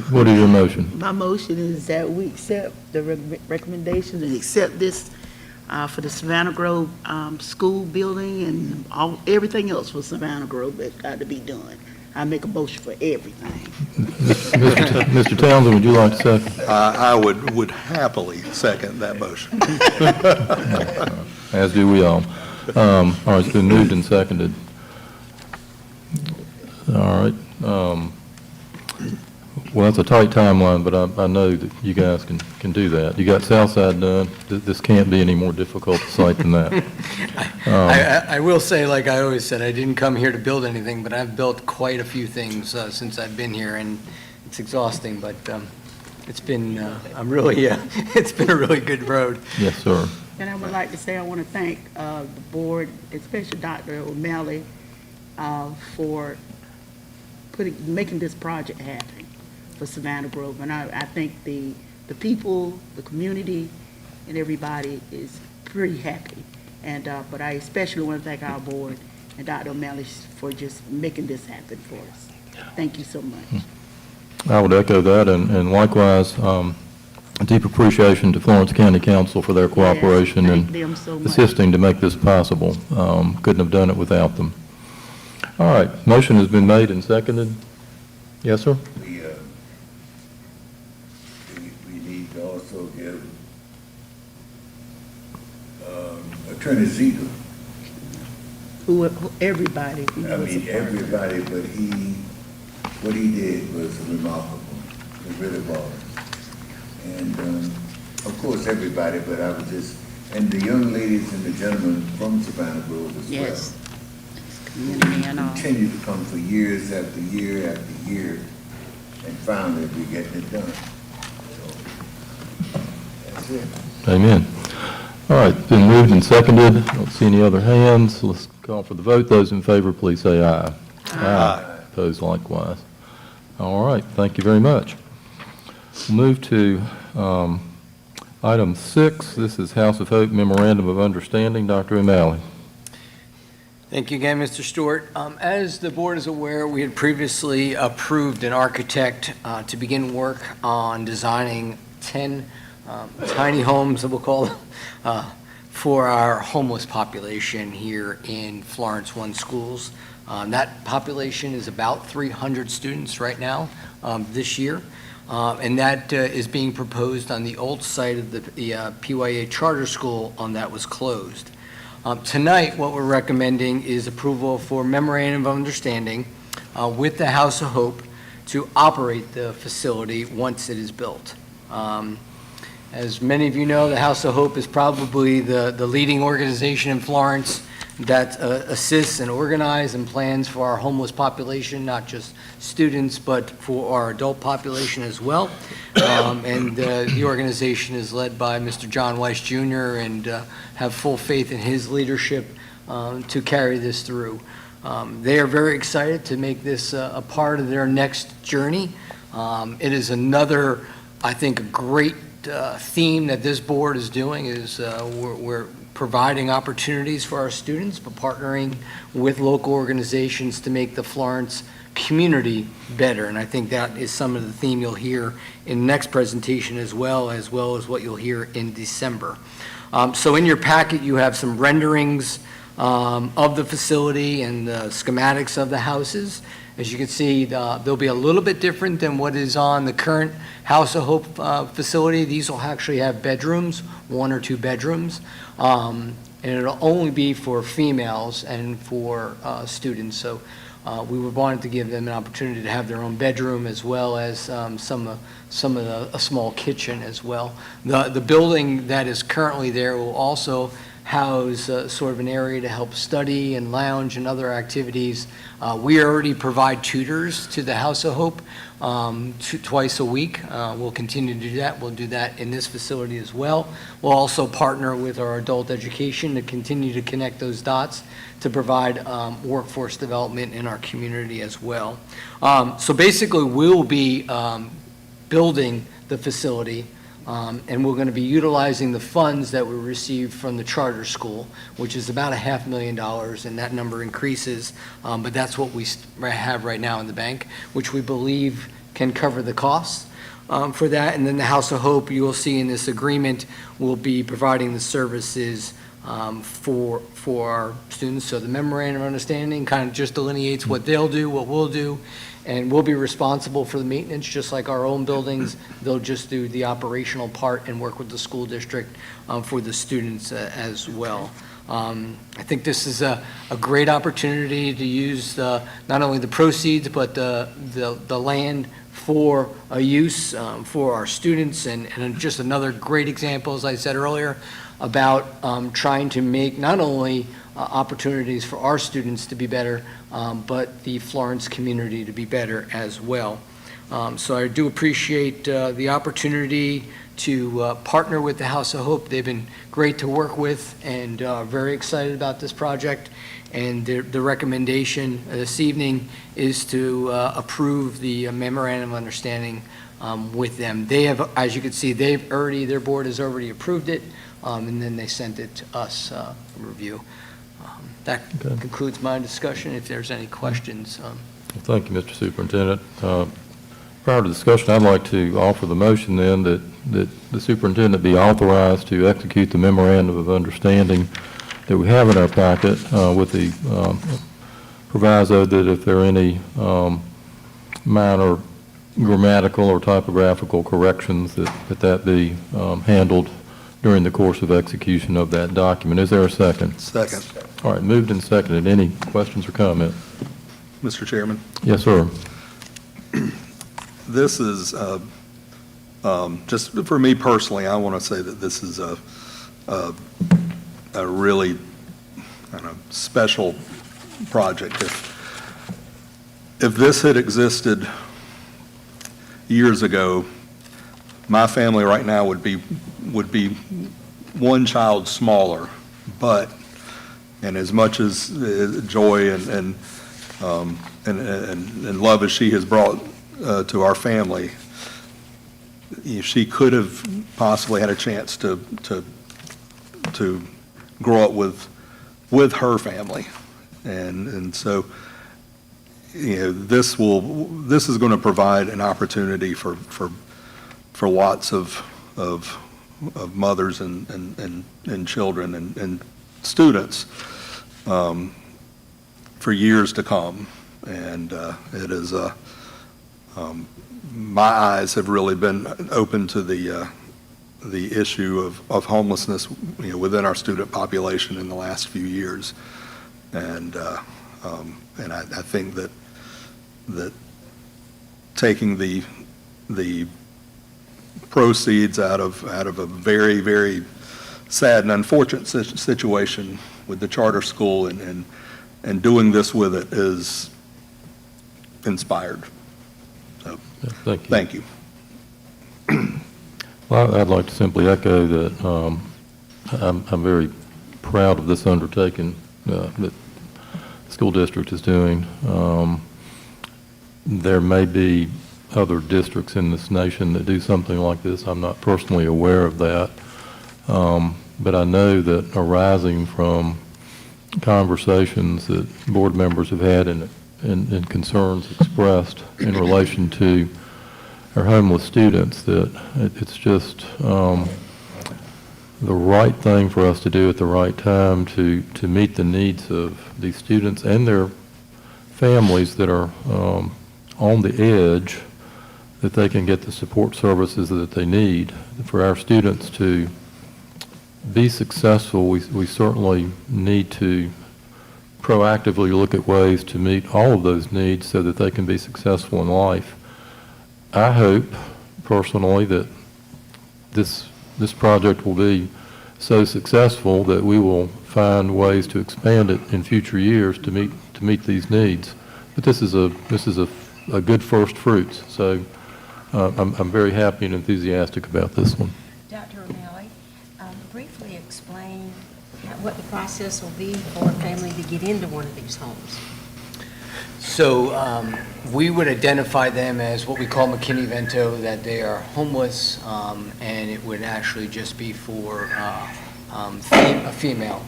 S1: What is your motion?
S8: My motion is that we accept the recommendation and accept this for the Savannah Grove school building and everything else for Savannah Grove that got to be done. I make a motion for everything.
S1: Mr. Townsend, would you like to second?
S2: I would happily second that motion.
S1: As do we all. All right, it's been moved and seconded. All right. Well, it's a tight timeline, but I know that you guys can do that. You got Southside done. This can't be any more difficult a site than that.
S3: I will say, like I always said, I didn't come here to build anything, but I've built quite a few things since I've been here, and it's exhausting, but it's been, it's been a really good road.
S1: Yes, sir.
S8: And I would like to say I want to thank the board, especially Dr. O'Malley, for making this project happen for Savannah Grove. And I think the people, the community, and everybody is pretty happy. And but I especially want to thank our board and Dr. O'Malley for just making this happen for us. Thank you so much.
S1: I would echo that, and likewise, a deep appreciation to Florence County Council for their cooperation
S8: Yes,
S1: and
S8: thank them so much.
S1: assisting to make this possible. Couldn't have done it without them. All right, motion has been made and seconded. Yes, sir?
S2: We need to also give Attorney Zeta,
S8: Everybody. who
S2: I
S8: was a
S2: mean,
S8: part of it.
S2: everybody, but what he did was remarkable. It really was. And, of course, everybody, but I was just, and the young ladies and the gentlemen from Savannah Grove as well.
S8: Yes. Community and all.
S2: Continue to come for years after year after year, and finally we're getting it done. So, that's it.
S1: Amen. All right, been moved and seconded. I don't see any other hands. Let's call for the vote. Those in favor, please say aye. Aye. Opposed likewise. All right, thank you very much. We'll move to item 6. This is House of Hope Memorandum of Understanding. Dr. O'Malley.
S3: Thank you again, Mr. Stewart. As the board is aware, we had previously approved an architect to begin work on designing 10 tiny homes, that we'll call them, for our homeless population here in Florence One Schools. That population is about 300 students right now this year, and that is being proposed on the old site of the PYA Charter School that was closed. Tonight, what we're recommending is approval for memorandum of understanding with the House of Hope to operate the facility once it is built. As many of you know, the House of Hope is probably the leading organization in Florence that assists and organizes and plans for our homeless population, not just students, but for our adult population as well. And the organization is led by Mr. John Weiss Jr. and have full faith in his leadership to carry this through. They are very excited to make this a part of their next journey. It is another, I think, a great theme that this board is doing is we're providing opportunities for our students, but partnering with local organizations to make the Florence community better. And I think that is some of the theme you'll hear in the next presentation as well as what you'll hear in December. So in your packet, you have some renderings of the facility and the schematics of the houses. As you can see, they'll be a little bit different than what is on the current House of Hope facility. These will actually have bedrooms, 1 or 2 bedrooms, and it'll only be for females and for students. So we wanted to give them an opportunity to have their own bedroom as well as a small kitchen as well. The building that is currently there will also house sort of an area to help study and lounge and other activities. We already provide tutors to the House of Hope twice a week. We'll continue to do that. We'll do that in this facility as well. We'll also partner with our adult education to continue to connect those dots to provide workforce development in our community as well. So basically, we'll be building the facility, and we're going to be utilizing the funds that we received from the charter school, which is about $500,000, and that number increases, but that's what we have right now in the bank, which we believe can cover the costs for that. And then the House of Hope, you will see in this agreement, will be providing the services for our students. So the memorandum of understanding kind of just delineates what they'll do, what we'll do, and we'll be responsible for the maintenance, just like our own buildings. They'll just do the operational part and work with the school district for the students as well. I think this is a great opportunity to use not only the proceeds, but the land for a use for our students, and just another great example, as I said earlier, about trying to make not only opportunities for our students to be better, but the Florence community to be better as well. So I do appreciate the opportunity to partner with the House of Hope. They've been great to work with, and very excited about this project. And the recommendation this evening is to approve the memorandum of understanding with them. They have, as you can see, their board has already approved it, and then they sent it to us for review. That
S1: Okay.
S3: concludes my discussion. If there's any questions.
S1: Thank you, Mr. Superintendent. Prior to discussion, I'd like to offer the motion then that the superintendent be authorized to execute the memorandum of understanding that we have in our packet with the proviso that if there are any minor grammatical or typographical corrections, that be handled during the course of execution of that document. Is there a second?
S9: Second.
S1: All right, moved and seconded. Any questions or comments?
S9: Mr. Chairman,
S1: Yes, sir.
S9: this is, just for me personally, I want to say that this is a really kind of special project. If this had existed years ago, my family right now would be one child smaller, but, and as much as joy and love as she has brought to our family, she could have possibly had a chance to grow up with her family, and so this is going to provide an opportunity for lots of mothers and children and students for years to come, and it is my eyes have really been open to the issue of homelessness, within our student population in the last few years, and I think that taking the proceeds out of a very, very sad and unfortunate situation with the charter school and doing this with it is inspired. So,
S1: Yeah, thank you.
S9: thank you.
S1: Well, I'd like to simply echo that I'm very proud of this undertaking that the school district is doing. There may be other districts in this nation that do something like this. I'm not personally aware of that. But I know that arising from conversations that board members have had and concerns expressed in relation to our homeless students, that it's just the right thing for us to do at the right time to meet the needs of these students and their families that are on the edge, that they can get the support services that they need. For our students to be successful, we certainly need to proactively look at ways to meet all of those needs so that they can be successful in life. I hope personally that this project will be so successful that we will find ways to expand it in future years to meet these needs. But this is a good first fruits. So I'm very happy and enthusiastic about this one.
S7: Dr. O'Malley, briefly explain what the process will be for a family to get into one of these homes.
S3: So we would identify them as what we call McKinney-Vento, that they are homeless, and it would actually just be for a female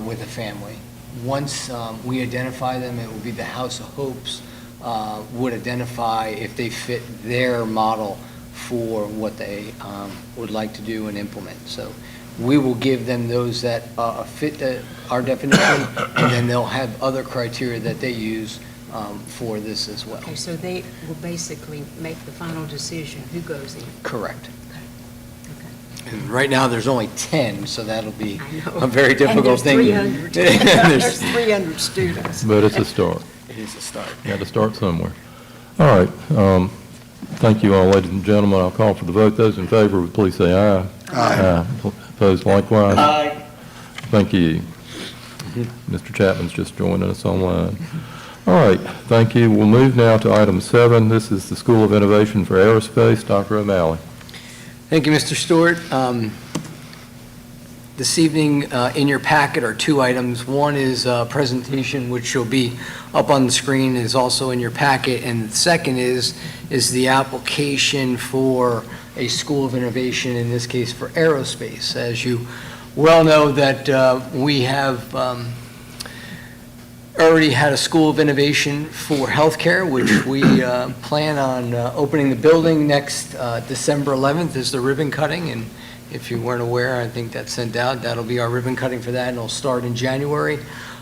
S3: with a family. Once we identify them, it will be the House of Hopes would identify if they fit their model for what they would like to do and implement. So we will give them those that fit our definition, and then they'll have other criteria that they use for this as well.
S7: Okay, so they will basically make the final decision who goes in.
S3: Correct.
S7: Okay.
S3: And right now, there's only 10, so that'll be
S7: I know.
S3: a very difficult thing.
S7: And there's 300.
S3: There's-
S7: There's 300 students.
S1: But it's a start.
S3: It is a start.
S1: Got to start somewhere. All right. Thank you all, ladies and gentlemen. I'll call for the vote. Those in favor, please say aye. Aye. Opposed likewise?
S3: Aye.
S1: Thank you. Mr. Chapman's just joining us online. All right, thank you. We'll move now to item 7. This is the School of Innovation for Aerospace. Dr. O'Malley.
S3: Thank you, Mr. Stewart. This evening, in your packet are 2 items. One is a presentation, which will be up on the screen, is also in your packet. And the second is the application for a School of Innovation, in this case for aerospace. As you well know, that we have already had a School of Innovation for Healthcare, which we plan on opening the building next December 11th is the ribbon cutting. And if you weren't aware, I think that's sent out. That'll be our ribbon cutting for that, and it'll start in January.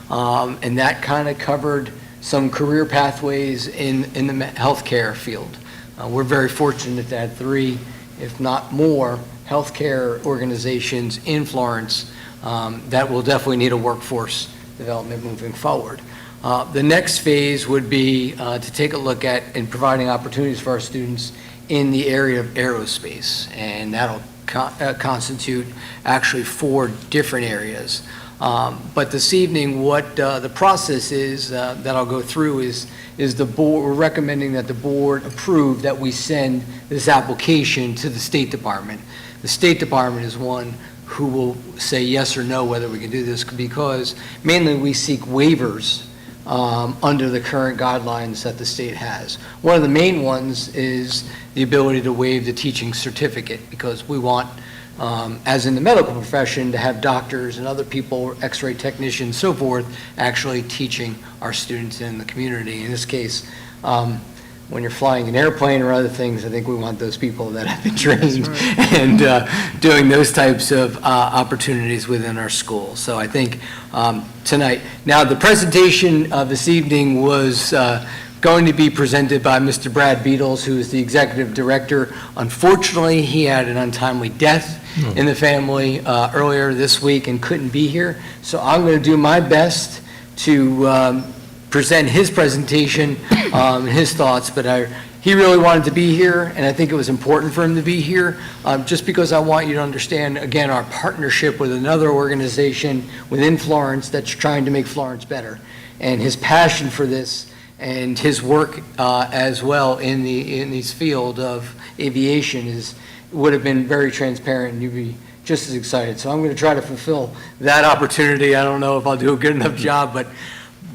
S3: And that kind of covered some career pathways in the healthcare field. We're very fortunate to have 3, if not more, healthcare organizations in Florence that will definitely need a workforce development moving forward. The next phase would be to take a look at in providing opportunities for our students in the area of aerospace, and that'll constitute actually 4 different areas. But this evening, what the process is that I'll go through is the board, we're recommending that the board approve that we send this application to the State Department. The State Department is one who will say yes or no whether we can do this, because mainly we seek waivers under the current guidelines that the state has. One of the main ones is the ability to waive the teaching certificate, because we want, as in the medical profession, to have doctors and other people, x-ray technicians, so forth, actually teaching our students in the community. In this case, when you're flying an airplane or other things, I think we want those people that have been trained and doing those types of opportunities within our school. So I think tonight, now the presentation this evening was going to be presented by Mr. Brad Beatles, who is the executive director. Unfortunately, he had an untimely death in the family earlier this week and couldn't be here. So I'm going to do my best to present his presentation and his thoughts, but he really wanted to be here, and I think it was important for him to be here, just because I want you to understand, again, our partnership with another organization within Florence that's trying to make Florence better, and his passion for this and his work as well in this field of aviation would have been very transparent, and you'd be just as excited. So I'm going to try to fulfill that opportunity. I don't know if I'll do a good enough job, but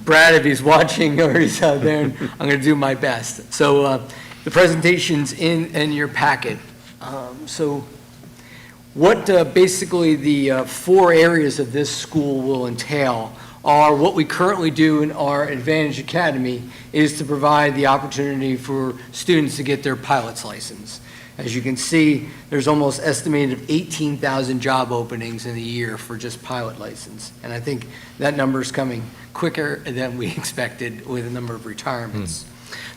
S3: Brad, if he's watching or he's out there, I'm going to do my best. So the presentation's in your packet. So what basically the 4 areas of this school will entail are what we currently do in our Advantage Academy is to provide the opportunity for students to get their pilot's license. As you can see, there's almost estimated of 18,000 job openings in a year for just pilot license. And I think that number is coming quicker than we expected with a number of retirements.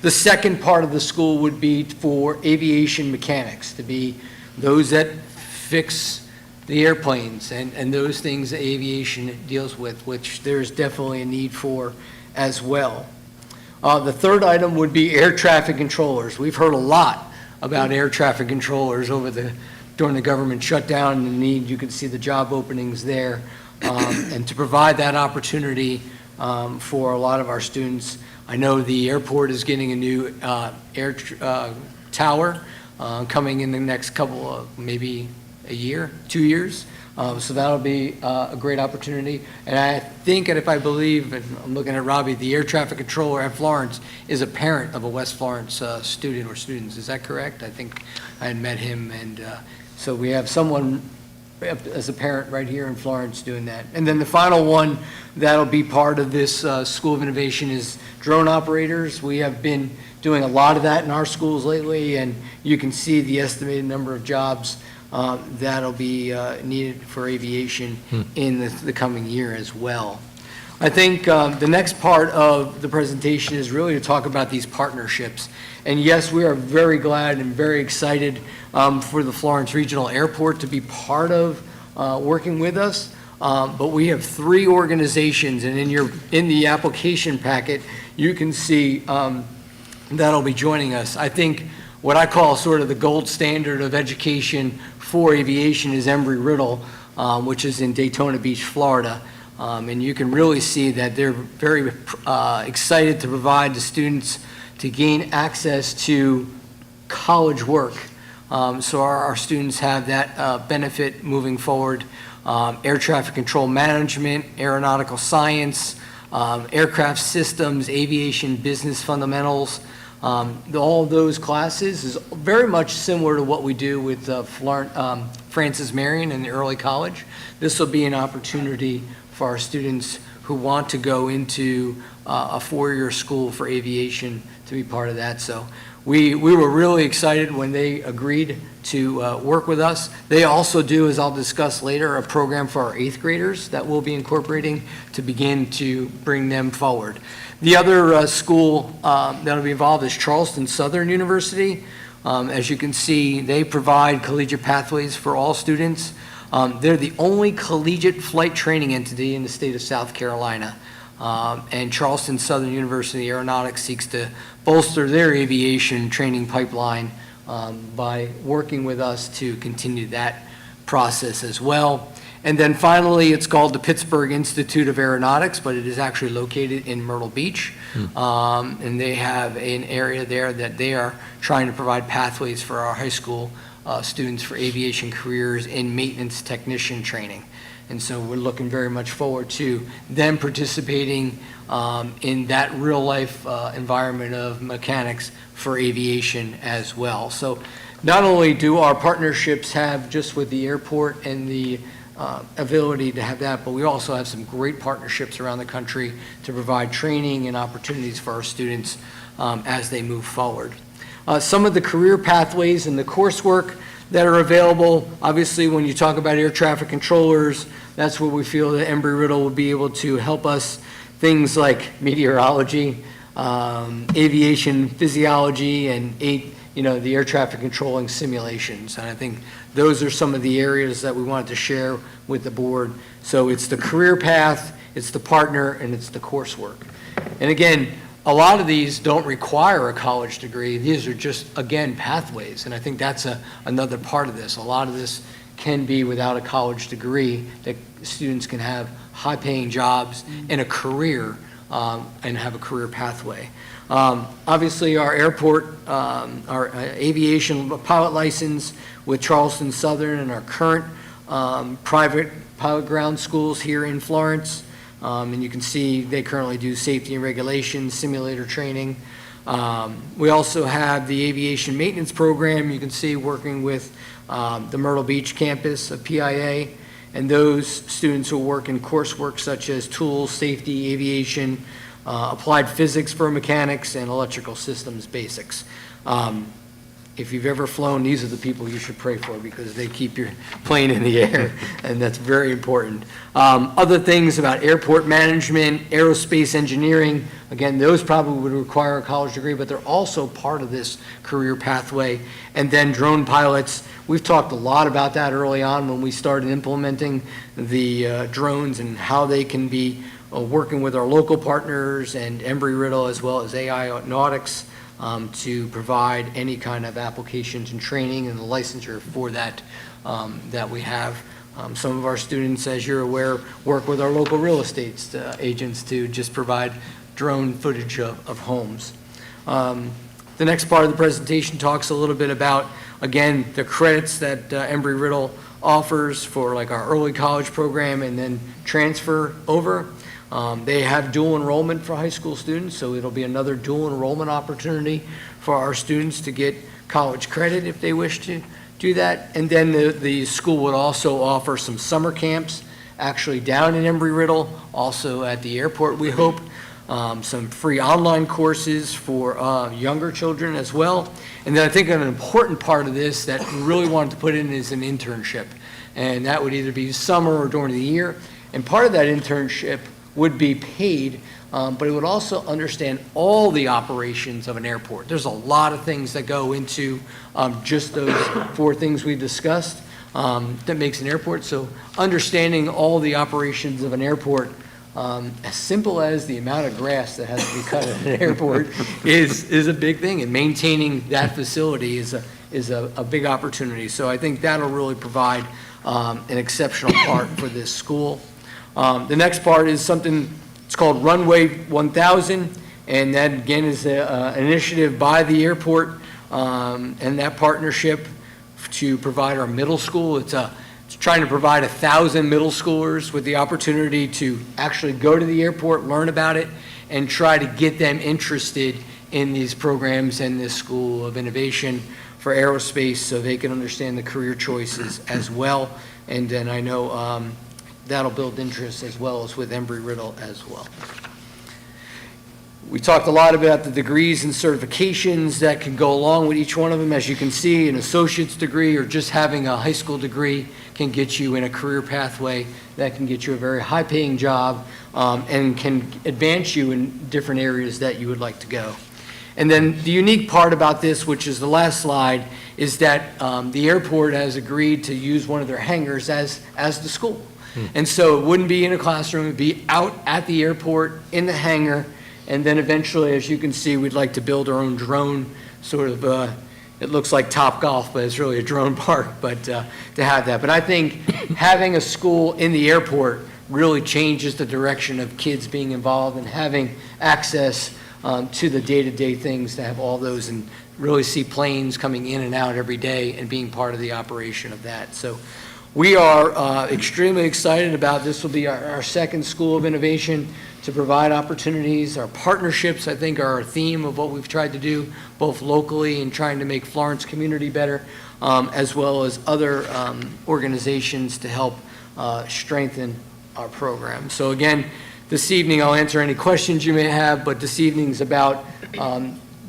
S3: The second part of the school would be for aviation mechanics, to be those that fix the airplanes and those things that aviation deals with, which there's definitely a need for as well. The third item would be air traffic controllers. We've heard a lot about air traffic controllers during the government shutdown and the need. You can see the job openings there. And to provide that opportunity for a lot of our students. I know the airport is getting a new air tower coming in the next couple of, maybe a year, 2 years. So that'll be a great opportunity. And I think, and if I believe, and I'm looking at Robbie, the air traffic controller at Florence is a parent of a West Florence student or students. Is that correct? I think I had met him, and so we have someone as a parent right here in Florence doing that. And then the final one that'll be part of this School of Innovation is drone operators. We have been doing a lot of that in our schools lately, and you can see the estimated number of jobs that'll be needed for aviation in the coming year as well. I think the next part of the presentation is really to talk about these partnerships. And yes, we are very glad and very excited for the Florence Regional Airport to be part of working with us. But we have 3 organizations, and in the application packet, you can see that'll be joining us. I think what I call sort of the gold standard of education for aviation is Embry-Riddle, which is in Daytona Beach, Florida. And you can really see that they're very excited to provide the students to gain access to college work. So our students have that benefit moving forward. Air traffic control management, aeronautical science, aircraft systems, aviation business fundamentals. All of those classes is very much similar to what we do with Francis Marion in the early college. This will be an opportunity for our students who want to go into a 4-year school for aviation to be part of that. So we were really excited when they agreed to work with us. They also do, as I'll discuss later, a program for our 8th graders that we'll be incorporating to begin to bring them forward. The other school that'll be involved is Charleston Southern University. As you can see, they provide collegiate pathways for all students. They're the only collegiate flight training entity in the state of South Carolina. And Charleston Southern University Aeronautics seeks to bolster their aviation training pipeline by working with us to continue that process as well. And then finally, it's called the Pittsburgh Institute of Aeronautics, but it is actually located in Myrtle Beach. And they have an area there that they are trying to provide pathways for our high school students for aviation careers in maintenance technician training. And so we're looking very much forward to them participating in that real-life environment of mechanics for aviation as well. So not only do our partnerships have just with the airport and the ability to have that, but we also have some great partnerships around the country to provide training and opportunities for our students as they move forward. Some of the career pathways and the coursework that are available, obviously when you talk about air traffic controllers, that's where we feel that Embry-Riddle will be able to help us. Things like meteorology, aviation physiology, and the air traffic controlling simulations. And I think those are some of the areas that we wanted to share with the board. So it's the career path, it's the partner, and it's the coursework. And again, a lot of these don't require a college degree. These are just, again, pathways. And I think that's another part of this. A lot of this can be without a college degree, that students can have high-paying jobs and a career and have a career pathway. Obviously, our airport, our aviation pilot license with Charleston Southern and our current private pilot ground schools here in Florence. And you can see they currently do safety and regulation, simulator training. We also have the aviation maintenance program, you can see working with the Myrtle Beach campus of PIA. And those students will work in coursework such as tools, safety, aviation, applied physics for mechanics, and electrical systems basics. If you've ever flown, these are the people you should pray for because they keep your plane in the air, and that's very important. Other things about airport management, aerospace engineering, again, those probably would require a college degree, but they're also part of this career pathway. And then drone pilots, we've talked a lot about that early on when we started implementing the drones and how they can be working with our local partners and Embry-Riddle as well as AI Nautics to provide any kind of applications and training and the licensure for that that we have. Some of our students, as you're aware, work with our local real estate agents to just provide drone footage of homes. The next part of the presentation talks a little bit about, again, the credits that Embry-Riddle offers for like our early college program and then transfer over. They have dual enrollment for high school students, so it'll be another dual enrollment opportunity for our students to get college credit if they wish to do that. And then the school would also offer some summer camps, actually down in Embry-Riddle, also at the airport, we hope. Some free online courses for younger children as well. And then I think an important part of this that we really wanted to put in is an internship. And that would either be summer or during the year. And part of that internship would be paid, but it would also understand all the operations of an airport. There's a lot of things that go into just those 4 things we discussed that makes an airport. So understanding all the operations of an airport, as simple as the amount of grass that has to be cut at an airport is a big thing, and maintaining that facility is a big opportunity. So I think that'll really provide an exceptional part for this school. The next part is something, it's called Runway 1000, and that again is an initiative by the airport and that partnership to provide our middle school. It's trying to provide 1,000 middle schoolers with the opportunity to actually go to the airport, learn about it, and try to get them interested in these programs and this School of Innovation for Aerospace so they can understand the career choices as well. And then I know that'll build interest as well as with Embry-Riddle as well. We talked a lot about the degrees and certifications that can go along with each one of them. As you can see, an associate's degree or just having a high school degree can get you in a career pathway that can get you a very high-paying job and can advance you in different areas that you would like to go. And then the unique part about this, which is the last slide, is that the airport has agreed to use one of their hangars as the school. And so it wouldn't be in a classroom, it'd be out at the airport in the hangar. And then eventually, as you can see, we'd like to build our own drone, sort of, it looks like Topgolf, but it's really a drone park, but to have that. But I think having a school in the airport really changes the direction of kids being involved and having access to the day-to-day things, to have all those and really see planes coming in and out every day and being part of the operation of that. So we are extremely excited about this. Will be our second School of Innovation to provide opportunities. Our partnerships, I think, are our theme of what we've tried to do, both locally and trying to make Florence community better, as well as other organizations to help strengthen our program. So again, this evening I'll answer any questions you may have, but this evening's about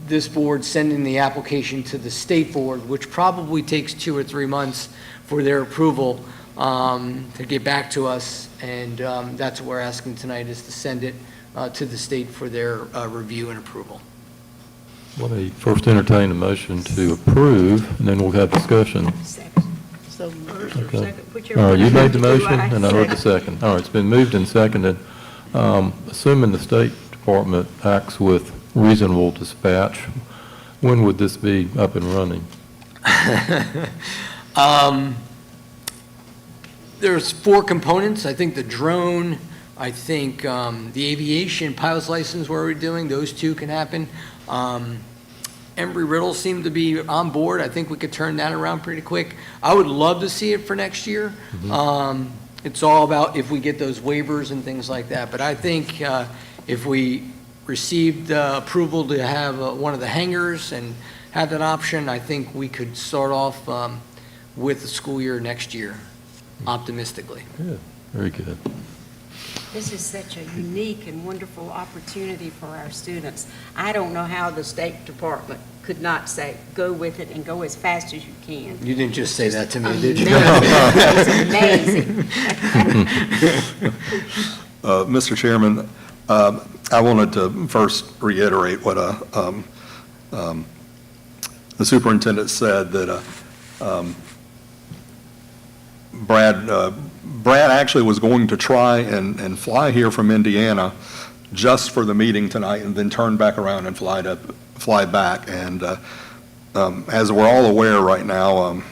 S3: this board sending the application to the state board, which probably takes 2 or 3 months for their approval to get back to us. And that's what we're asking tonight, is to send it to the state for their review and approval.
S1: Let me first entertain a motion to approve, and then we'll have discussion.
S7: Second.
S8: So,
S7: First or
S1: Okay.
S7: second, whichever
S1: All right, you
S7: one
S1: made the
S7: do,
S1: motion,
S7: I
S1: and I heard the second. All right, it's been moved and seconded. Assuming the State Department acts with reasonable dispatch, when would this be up and running?
S3: There's 4 components. I think the drone, I think the aviation pilot's license, what we're doing, those 2 can happen. Embry-Riddle seemed to be on board. I think we could turn that around pretty quick. I would love to see it for next year. It's all about if we get those waivers and things like that. But I think if we received approval to have one of the hangars and have that option, I think we could start off with the school year next year, optimistically.
S1: Good, very good.
S7: This is such a unique and wonderful opportunity for our students. I don't know how the State Department could not say, go with it and go as fast as you can.
S3: You didn't just say that to me, did you?
S7: It's amazing.
S9: Mr. Chairman, I wanted to first reiterate what the superintendent said, that Brad actually was going to try and fly here from Indiana just for the meeting tonight and then turn back around and fly back. And as we're all aware right now,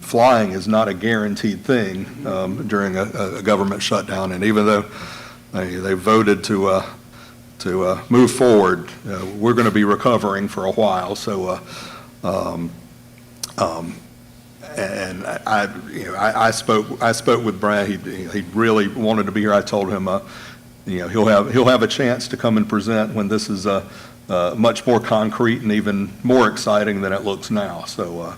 S9: flying is not a guaranteed thing during a government shutdown. And even though they voted to move forward, we're going to be recovering for a while. So, and I spoke with Brad. He really wanted to be here. I told him, he'll have a chance to come and present when this is much more concrete and even more exciting than it looks now. So,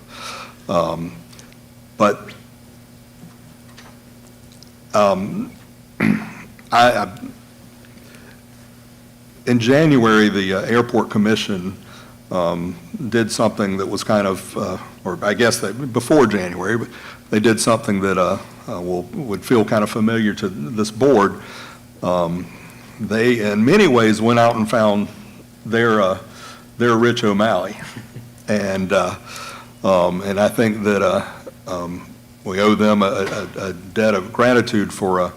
S9: in January, the Airport Commission did something that was kind of, or I guess before January, but they did something that would feel kind of familiar to this board. They, in many ways, went out and found their Rich O'Malley. And I think that we owe them a debt of gratitude for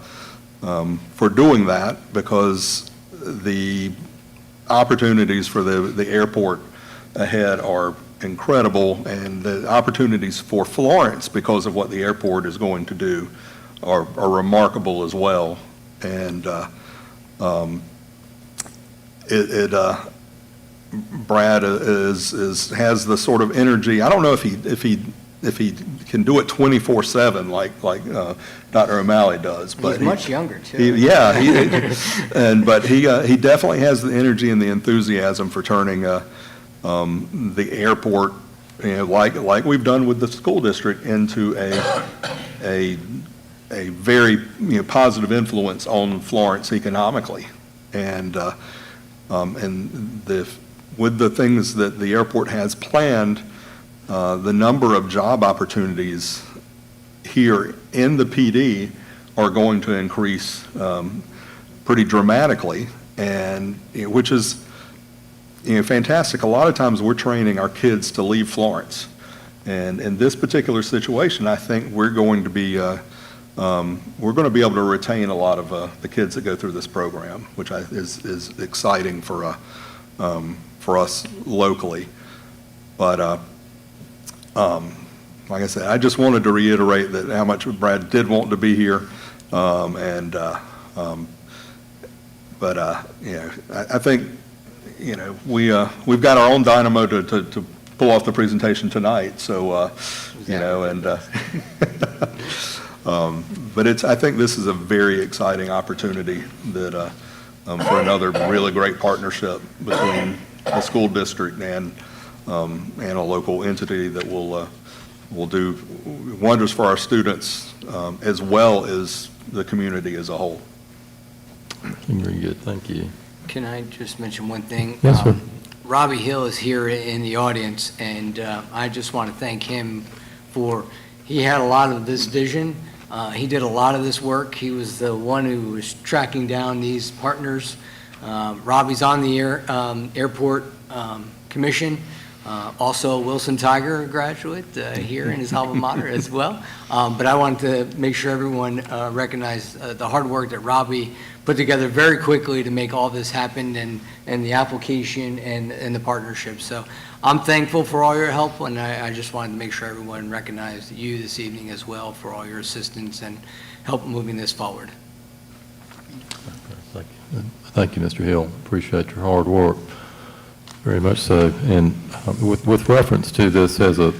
S9: doing that, because the opportunities for the airport ahead are incredible, and the opportunities for Florence, because of what the airport is going to do, are remarkable as well. And Brad has the sort of energy. I don't know if he can do it 24/7 like Dr. O'Malley does, but
S3: He's much younger, too.
S9: but he definitely has the energy and the enthusiasm for turning the airport, like we've done with the school district, into a very positive influence on Florence economically, and with the things that the airport has planned, the number of job opportunities here in the PD are going to increase pretty dramatically, and which is fantastic. A lot of times we're training our kids to leave Florence, and in this particular situation, I think we're going to be able to retain a lot of the kids that go through this program, which is exciting for us locally. But like I said, I just wanted to reiterate that how much Brad did want to be here, I think we've got our own dynamo to pull off the presentation tonight. So but I think this is a very exciting opportunity that for another really great partnership between the school district and a local entity that will do wonders for our students as well as the community as a whole.
S1: Very good, thank you.
S3: Can I just mention one thing?
S1: Yes, sir.
S3: Robbie Hill is here in the audience, and I just want to thank him he had a lot of this vision. He did a lot of this work. He was the one who was tracking down these partners. Robbie's on the airport commission, also a Wilson Tiger graduate here in his alma mater as well. But I wanted to make sure everyone recognized the hard work that Robbie put together very quickly to make all this happen, and the application and the partnership. So I'm thankful for all your help, and I just wanted to make sure everyone recognized you this evening as well for all your assistance and help moving this forward.
S1: Thank you, Mr. Hill. Appreciate your hard work, very much so. And with reference to this as a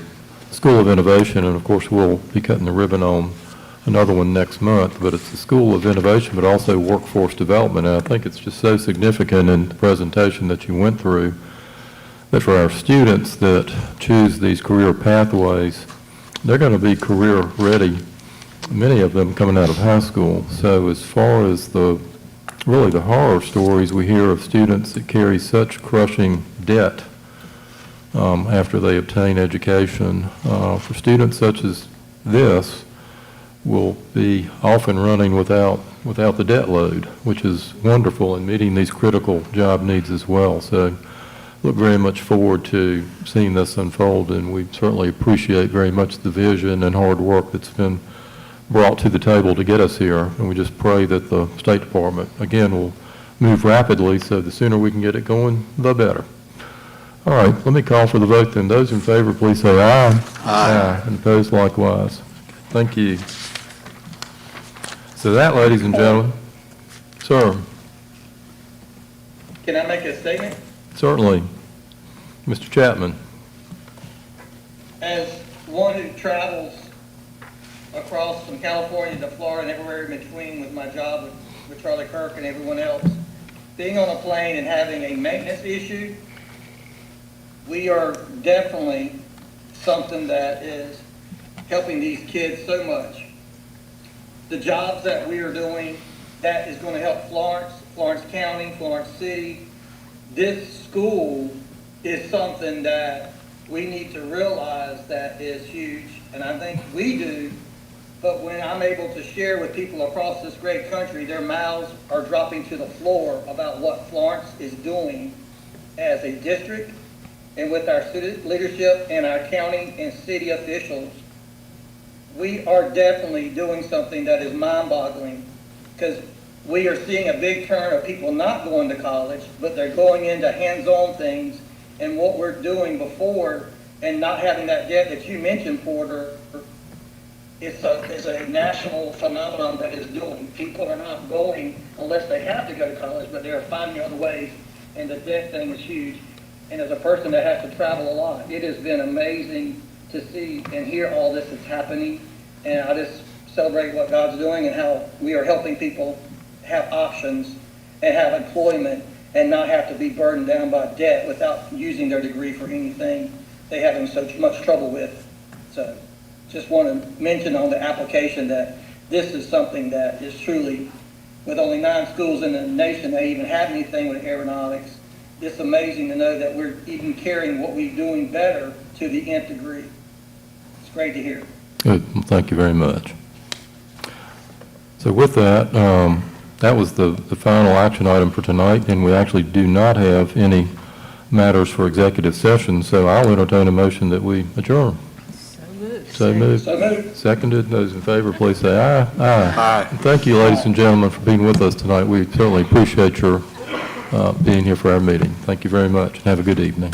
S1: School of Innovation, and of course we'll be cutting the ribbon on another one next month, but it's the School of Innovation, but also workforce development. And I think it's just so significant in the presentation that you went through that for our students that choose these career pathways, they're going to be career ready, many of them coming out of high school. So as far as really the horror stories we hear of students that carry such crushing debt after they obtain education, for students such as this, will be off and running without the debt load, which is wonderful in meeting these critical job needs as well. So look very much forward to seeing this unfold, and we certainly appreciate very much the vision and hard work that's been brought to the table to get us here. And we just pray that the State Department, again, will move rapidly, so the sooner we can get it going, the better. All right, let me call for the vote then. Those in favor, please say aye. Aye. And opposed likewise. Thank you. So that, ladies and gentlemen, sir.
S10: Can I make a statement?
S1: Certainly. Mr. Chapman.
S10: As one who travels across from California to Florida and everywhere in between with my job with Charlie Kirk and everyone else, being on a plane and having a maintenance issue, we are definitely something that is helping these kids so much. The jobs that we are doing, that is going to help Florence, Florence County, Florence City. This school is something that we need to realize that is huge, and I think we do But when I'm able to share with people across this great country, their mouths are dropping to the floor about what Florence is doing as a district and with our student leadership and our county and city officials. We are definitely doing something that is mind-boggling, because we are seeing a big turn of people not going to college, but they're going into hands-on things, and what we're doing before and not having that debt that you mentioned, Porter, is a national phenomenon that is doing. People are not going unless they have to go to college, but they're finding other ways, and the debt thing is huge. And as a person that has to travel a lot, it has been amazing to see and hear all this is happening, and I just celebrate what God's doing and how we are helping people have options and have employment and not have to be burdened down by debt without using their degree for anything they having so much trouble with. So just want to mention on the application that this is something that is truly, with only 9 schools in the nation that even have anything with aeronautics, it's amazing to know that we're even carrying what we're doing better to the nth degree. It's great to hear.
S1: Good. Well, thank you very much. So with that, that was the final action item for tonight, and we actually do not have any matters for executive session, so I'll entertain a motion that we adjourn. So moved.
S10: So moved.
S1: Seconded. Those in favor, please say aye.
S9: Aye.
S1: Thank you, ladies and gentlemen, for being with us tonight. We certainly appreciate your being here for our meeting. Thank you very much, and have a good evening.